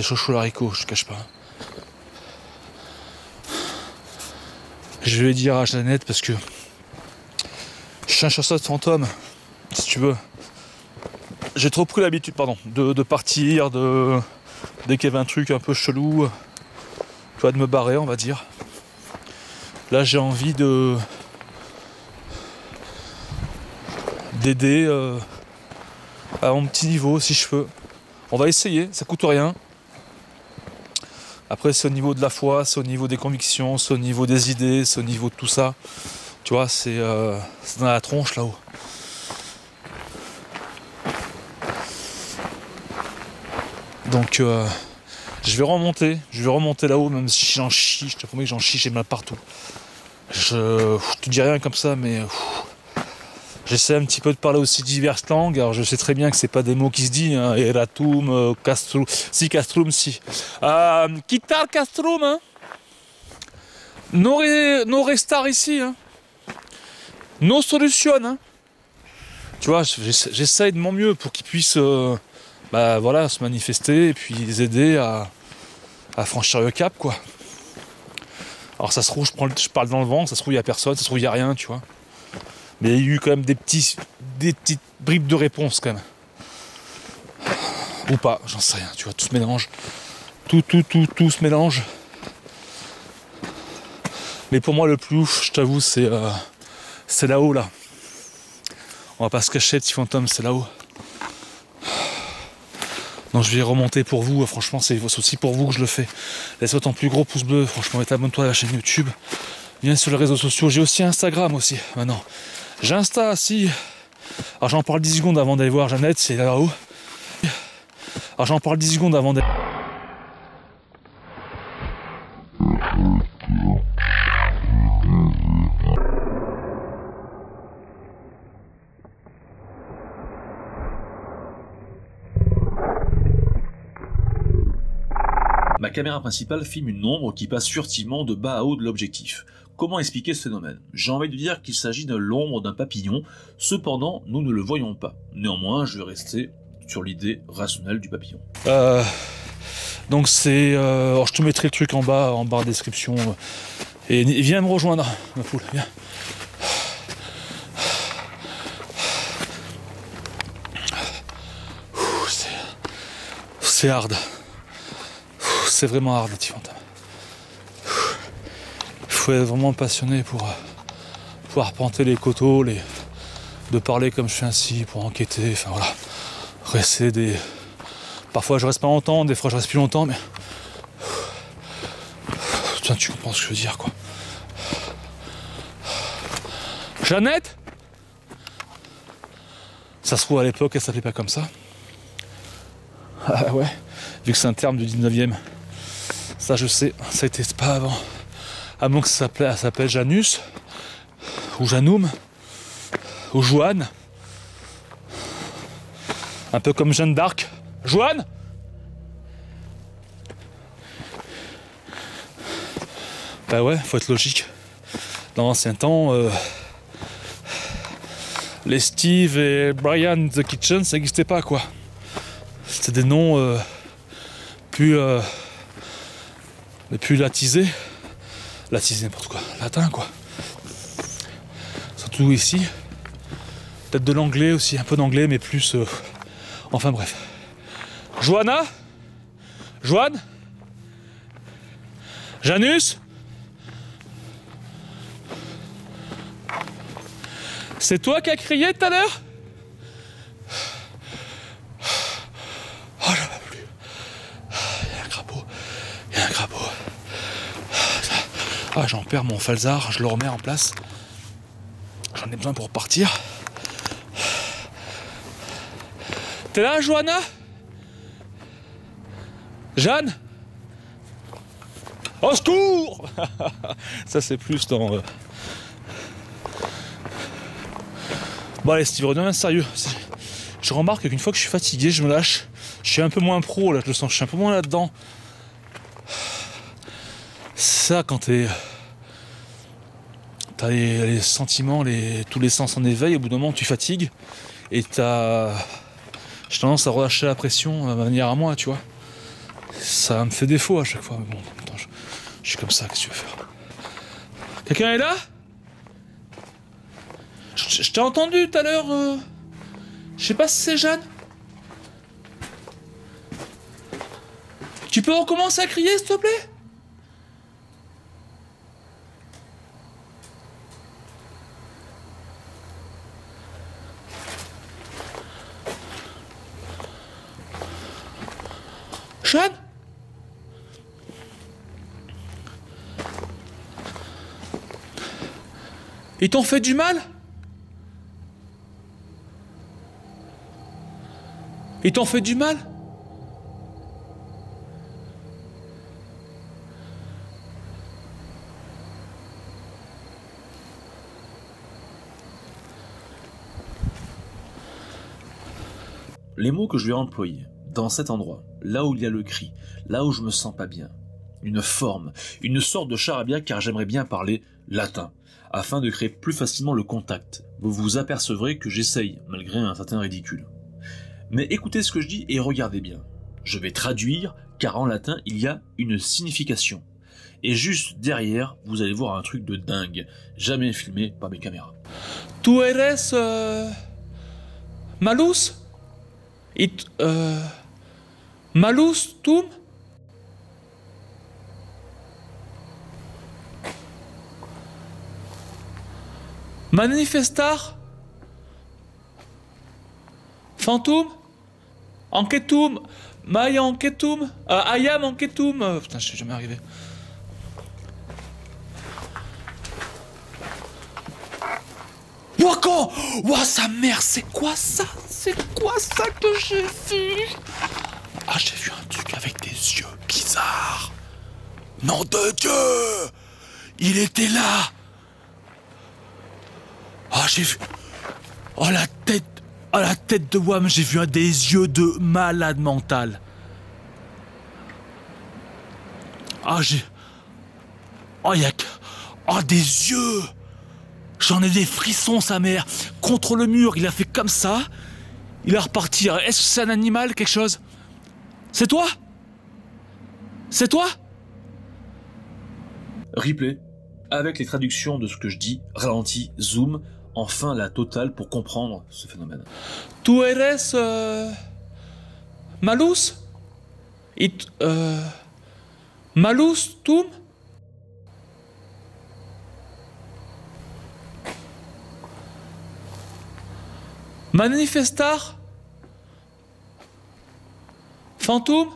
chaud l'haricot, je te cache pas. Je vais dire à Jeannette parce que je suis un chasseur de fantômes, si tu veux. J'ai trop pris l'habitude, de partir, dès qu'il y avait un truc un peu chelou, tu vois, de me barrer, on va dire. Là j'ai envie d'aider à mon petit niveau si je peux. On va essayer, ça coûte rien. Après c'est au niveau de la foi, c'est au niveau des convictions, c'est au niveau des idées, c'est au niveau de tout ça. Tu vois, c'est dans la tronche là-haut. Donc je vais remonter là-haut, même si j'en chie, je te promets que j'en chie, j'ai mal partout. Je te dis rien comme ça, mais j'essaie un petit peu de parler aussi diverses langues. Alors je sais très bien que c'est pas des mots qui se disent, hein. Eratum, castrum, si castrum, si. Quitar castrum, hein. No restar ici, hein. No solution, hein. Tu vois, j'essaie de mon mieux pour qu'ils puissent se manifester et puis les aider à franchir le cap, quoi. Alors ça se trouve, je parle dans le vent, ça se trouve il y a personne, ça se trouve il y a rien, tu vois. Mais il y a eu quand même des petites bribes de réponse quand même. Ou pas, j'en sais rien, tu vois, tout se mélange. Tout se mélange. Mais pour moi le plus ouf, je t'avoue, c'est là-haut là. On va pas se cacher, petit fantôme, c'est là-haut. Donc je vais remonter pour vous, franchement c'est aussi pour vous que je le fais. Laisse-moi ton plus gros pouce bleu, franchement, et abonne-toi à la chaîne YouTube. Viens sur les réseaux sociaux, j'ai aussi Instagram aussi, maintenant. J'ai Insta, si. Alors j'en parle 10 secondes avant d'aller voir Jeannette, c'est là-haut. Alors j'en parle 10 secondes avant d'aller... Ma caméra principale filme une ombre qui passe furtivement de bas à haut de l'objectif. Comment expliquer ce phénomène? J'ai envie de dire qu'il s'agit de l'ombre d'un papillon, cependant nous ne le voyons pas. Néanmoins, je vais rester sur l'idée rationnelle du papillon. Donc c'est... alors je te mettrai le truc en barre de description. Et viens me rejoindre, ma poule, viens. C'est hard. C'est vraiment hard, les petits fantômes. Il faut être vraiment passionné pour arpenter les coteaux, de parler comme je fais ainsi, pour enquêter, enfin voilà. Rester des... Parfois je reste pas longtemps, des fois je reste plus longtemps, mais... Putain, tu comprends ce que je veux dire, quoi. Jeannette? Ça se trouve à l'époque, elle s'appelait pas comme ça. Ah ouais, vu que c'est un terme du 19e. Ça je sais, ça a été pas avant. À moins que ça s'appelle Janus, ou Janum, ou Joanne. Un peu comme Jeanne d'Arc. Joanne? Bah ouais, faut être logique. Dans l'ancien temps, Les Steve et Brian The Kitchen, ça n'existait pas, quoi. C'était des noms plus latisés. Latisés, n'importe quoi. Latin, quoi. Surtout ici. Peut-être de l'anglais aussi, un peu d'anglais, mais plus... Enfin bref. Johanna? Joanne? Janus? C'est toi qui as crié tout à l'heure? Oh, j'en peux plus. Il y a un crapaud. Il y a un crapaud. Ah, j'en perds mon falzar, je le remets en place. J'en ai besoin pour partir. T'es là, Johanna? Jeanne? Au secours! Ça, c'est plus dans... Bon allez Steve, redeviens sérieux. Je remarque qu'une fois que je suis fatigué, je me lâche. Je suis un peu moins pro là, je le sens, je suis un peu moins là-dedans. Ça quand t'as les sentiments, tous les sens en éveil, au bout d'un moment tu fatigues et j'ai tendance à relâcher la pression à ma manière à moi, tu vois. Ça me fait défaut à chaque fois, mais bon, en même temps, je suis comme ça, qu'est-ce que tu veux faire? Quelqu'un est là? Je t'ai entendu tout à l'heure. Je sais pas si c'est Jeanne. Tu peux recommencer à crier, s'il te plaît? Jeanne? Ils t'ont fait du mal? Ils t'ont fait du mal? Les mots que je vais employer dans cet endroit, là où il y a le cri, là où je me sens pas bien, une forme, une sorte de charabia car j'aimerais bien parler latin, afin de créer plus facilement le contact. Vous vous apercevrez que j'essaye, malgré un certain ridicule. Mais écoutez ce que je dis et regardez bien. Je vais traduire, car en latin, il y a une signification. Et juste derrière, vous allez voir un truc de dingue, jamais filmé par mes caméras. Tu eres... malus? Malus tum? Manifestar? Phantom? Enquetum? Maya enquetum? Ayam enquetum? Putain, je suis jamais arrivé. Wako! Ouah, sa mère, c'est quoi ça? C'est quoi ça que j'ai vu? Ah, j'ai vu un truc avec des yeux bizarres. Nom de Dieu! Il était là! Ah, j'ai vu... Oh, la tête... Oh, la tête de Wham, j'ai vu des yeux de malade mental. Ah, j'ai... Oh, il y a... Oh, des yeux! J'en ai des frissons, sa mère. Contre le mur, il a fait comme ça. Il est reparti. Est-ce que c'est un animal, quelque chose? C'est toi? C'est toi? Replay, avec les traductions de ce que je dis, ralenti, zoom, enfin la totale pour comprendre ce phénomène. Tu eres... malus? Malus tum? Manifestar? Phantom?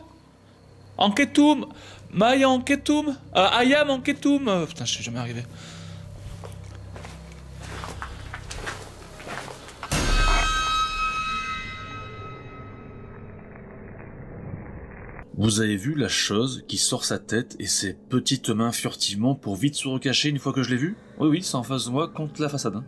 Enquetum? Maya enquetum? Ayam enquetum? Putain, je suis jamais arrivé. Vous avez vu la chose qui sort sa tête et ses petites mains furtivement pour vite se recacher une fois que je l'ai vu? Oui, oui, c'est en face de moi contre la façade.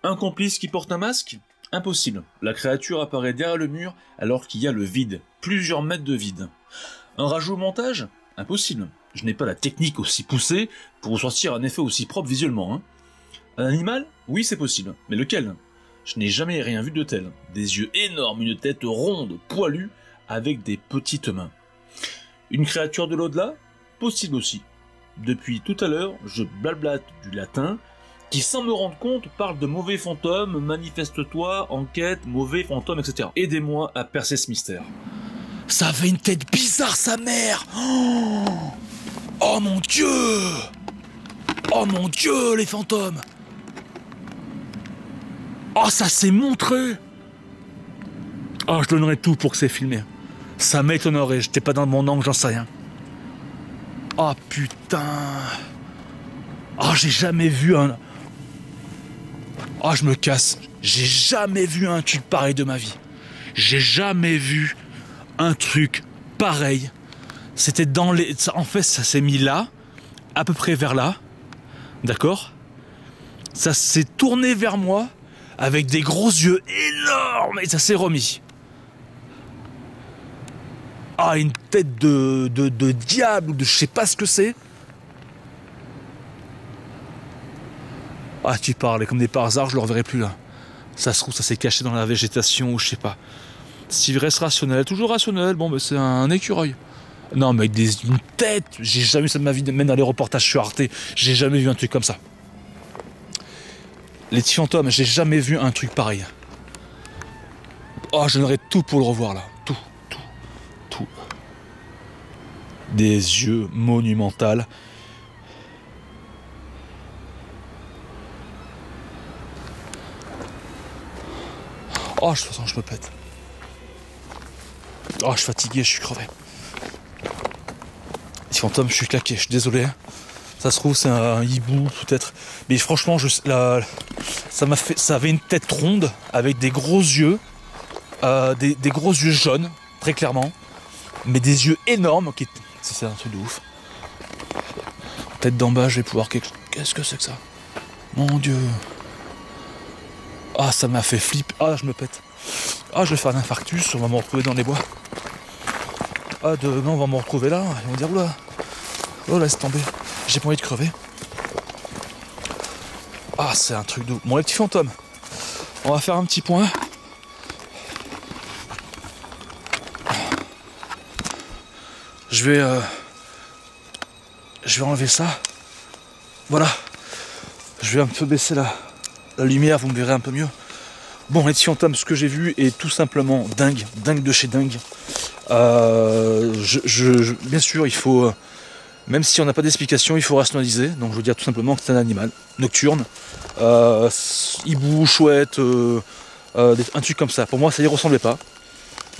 Un complice qui porte un masque? Impossible. La créature apparaît derrière le mur alors qu'il y a le vide. Plusieurs mètres de vide. Un rajout au montage? Impossible. Je n'ai pas la technique aussi poussée pour sortir un effet aussi propre visuellement. Un animal? Oui, c'est possible. Mais lequel? Je n'ai jamais rien vu de tel. Des yeux énormes, une tête ronde, poilue, avec des petites mains. Une créature de l'au-delà? Possible aussi. Depuis tout à l'heure, je blablate du latin, qui sans me rendre compte parle de mauvais fantômes, manifeste-toi, enquête, mauvais fantômes, etc. Aidez-moi à percer ce mystère. Ça avait une tête bizarre, sa mère! Oh mon Dieu! Oh mon Dieu, les fantômes! Oh, ça s'est montré! Oh, je donnerais tout pour que c'est filmé. Ça m'étonnerait, j'étais pas dans mon angle, j'en sais rien. Oh putain! Oh, j'ai jamais vu un... Oh, je me casse. J'ai jamais vu un truc pareil de ma vie. J'ai jamais vu un truc pareil. C'était dans les... En fait, ça s'est mis là, à peu près vers là. D'accord? Ça s'est tourné vers moi, avec des gros yeux énormes, et ça s'est remis. Ah, une tête de diable, ou de je sais pas ce que c'est. Ah, tu parles, et comme des par hasard, je le reverrai plus là. Ça se trouve, ça s'est caché dans la végétation, ou je sais pas. S'il reste rationnel, toujours rationnel, bon, ben c'est un écureuil. Non, mais avec une tête, j'ai jamais vu ça de ma vie, même dans les reportages sur Arte, j'ai jamais vu un truc comme ça. Les petits fantômes, j'ai jamais vu un truc pareil. Oh, je donnerais tout pour le revoir là. Tout. Des yeux monumentaux. Oh, de toute façon, je me pète. Oh, je suis fatigué, je suis crevé. Les fantômes, je suis claqué, je suis désolé. Ça se trouve, c'est un hibou, peut-être. Mais franchement, ça avait une tête ronde, avec des gros yeux. Des gros yeux jaunes, très clairement. Mais des yeux énormes. C'est un truc de ouf. Tête d'en bas, je vais pouvoir... Qu'est-ce que c'est que ça? Mon Dieu. Ah, ça m'a fait flipper. Ah, je me pète. Ah, je vais faire un infarctus, on va me retrouver dans les bois. Ah, demain, on va me retrouver là. Ils vont dire, oula. Oh, laisse tomber. J'ai pas envie de crever. Ah, c'est un truc de... Bon, les petits fantômes. On va faire un petit point. Je vais enlever ça. Voilà. Je vais un peu baisser la lumière, vous me verrez un peu mieux. Bon, les petits fantômes, ce que j'ai vu est tout simplement dingue. Dingue de chez dingue. Bien sûr, il faut... même si on n'a pas d'explication, il faut rationaliser. Donc je veux dire tout simplement que c'est un animal nocturne. Hibou, chouette, un truc comme ça. Pour moi, ça y ressemblait pas.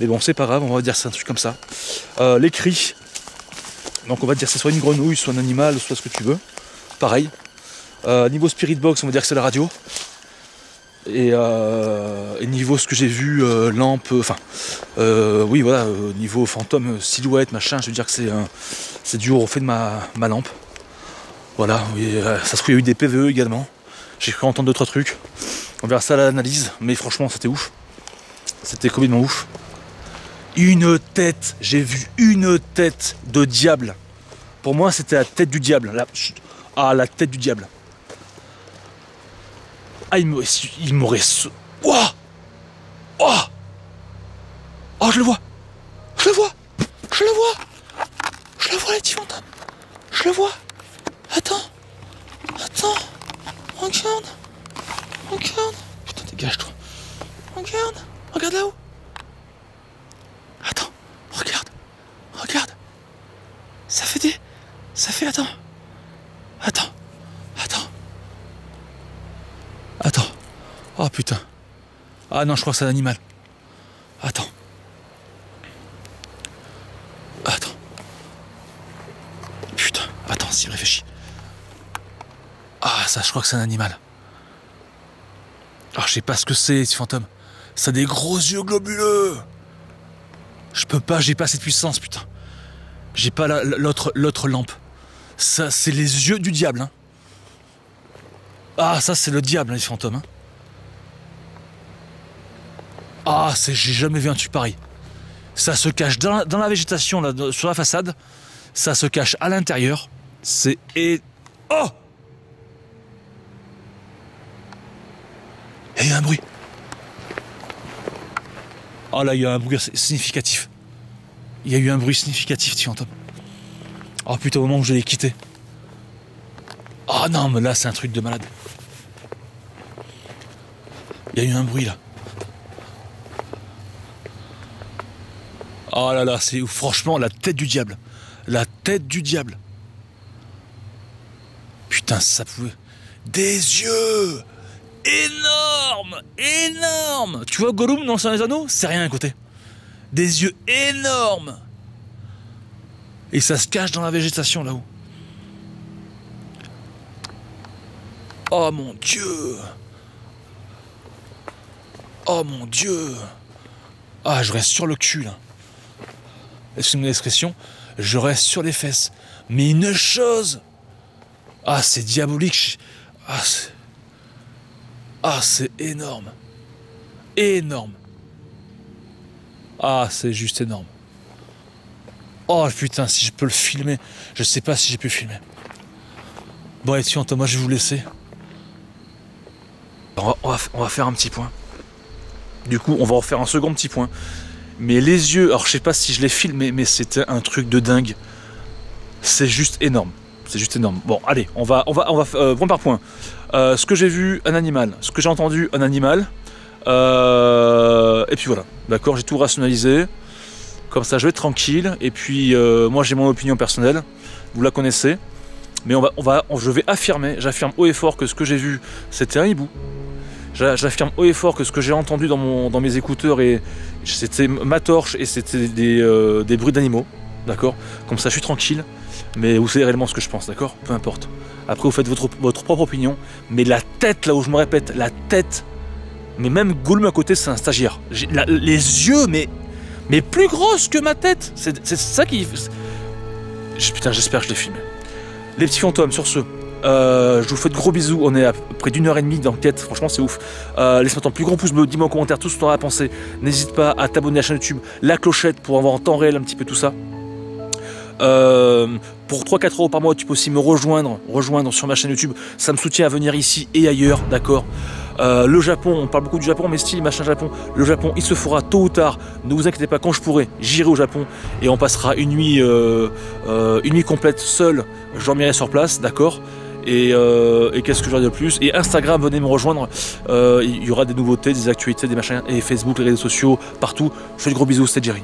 Mais bon, c'est pas grave, on va dire que c'est un truc comme ça. Les cris. Donc on va dire que c'est soit une grenouille, soit un animal, soit ce que tu veux. Pareil. Niveau Spirit Box, on va dire que c'est la radio. Et niveau ce que j'ai vu, lampe, oui voilà, niveau fantôme, silhouette, machin, je veux dire que c'est dû au reflet de ma lampe. Voilà, oui, ça se trouve il y a eu des PVE également. J'ai cru entendre d'autres trucs. On verra ça à l'analyse, mais franchement c'était ouf. C'était complètement ouf. Une tête, j'ai vu une tête de diable. Pour moi c'était la tête du diable. La tête du diable. Ah, il m'aurait... Ouah! Oh! Oh, je le vois! Je le vois, les petits fantômes! Je le vois! Attends! Regarde! Putain, dégage-toi! Regarde là-haut! Attends! Regarde! Ça fait... Attends! Oh putain. Ah non, je crois que c'est un animal. Attends. Putain, attends, s'il réfléchit. Ah, ça, je crois que c'est un animal. Alors, je sais pas ce que c'est, ce fantôme. Ça a des gros yeux globuleux. Je peux pas, j'ai pas cette puissance, putain. J'ai pas l'autre lampe. Ça, c'est les yeux du diable, hein. Ah, ça, c'est le diable, hein, les fantômes, hein. Ah, j'ai jamais vu un truc pareil. Ça se cache dans la végétation, là, sur la façade. Ça se cache à l'intérieur. C'est... Oh! Il y a eu un bruit. Oh là, il y a un bruit significatif. Il y a eu un bruit significatif, tiens, Tom. Oh putain, au moment où je l'ai quitté. Oh non, mais là, c'est un truc de malade. Il y a eu un bruit, là. Oh là là, c'est franchement la tête du diable. La tête du diable. Putain, ça pouvait... Des yeux énormes. Énormes. Tu vois Gollum dans Seigneur des Anneaux? C'est rien à côté. Des yeux énormes. Et ça se cache dans la végétation là-haut. Oh mon Dieu. Oh mon Dieu. Ah, je reste sur le cul là. Excusez-moi l'expression, je reste sur les fesses. Mais une chose. Ah, c'est diabolique. Ah, c'est énorme. Énorme. Ah, c'est juste énorme. Oh putain, si je peux le filmer. Je sais pas si j'ai pu le filmer. Bon, et tiens, Thomas, je vais vous laisser. On va faire un petit point. Du coup, on va refaire un second petit point. Mais les yeux, alors je sais pas si je les filme, mais c'était un truc de dingue. C'est juste énorme. C'est juste énorme. Bon, allez, on va point par point. Ce que j'ai vu, un animal. Ce que j'ai entendu, un animal. Et puis voilà. D'accord, j'ai tout rationalisé. Comme ça, je vais être tranquille. Et puis, moi, j'ai mon opinion personnelle. Vous la connaissez. Mais je vais affirmer, j'affirme haut et fort que ce que j'ai vu, c'était un hibou. J'affirme haut et fort que ce que j'ai entendu dans mes écouteurs, c'était ma torche et c'était des bruits d'animaux. D'accord? Comme ça, je suis tranquille. Mais vous savez réellement ce que je pense, d'accord? Peu importe. Après, vous faites votre propre opinion. Mais la tête, là où je me répète, la tête. Mais même Gollum à côté, c'est un stagiaire. Les yeux, mais plus grosses que ma tête. C'est ça qui... Putain, j'espère que je l'ai filmé. Les petits fantômes, sur ce, je vous fais de gros bisous. On est à près d'1h30 d'enquête. Franchement, c'est ouf. Laisse-moi ton plus grand pouce bleu. Dis-moi en commentaire tout ce que tu en as pensé. N'hésite pas à t'abonner à la chaîne YouTube, la clochette pour avoir en temps réel un petit peu tout ça. Pour 3-4 € par mois, tu peux aussi me rejoindre sur ma chaîne YouTube. Ça me soutient à venir ici et ailleurs, d'accord. Le Japon, on parle beaucoup du Japon, mais style machin Japon. Le Japon, il se fera tôt ou tard. Ne vous inquiétez pas, quand je pourrai, j'irai au Japon et on passera une nuit complète seul. Je dormirai sur place, d'accord. Et qu'est-ce que j'aurai de plus? Et Instagram, venez me rejoindre. Il y aura des nouveautés, des actualités, des machins. Et Facebook, les réseaux sociaux, partout. Je fais de gros bisous, c'était Jerry.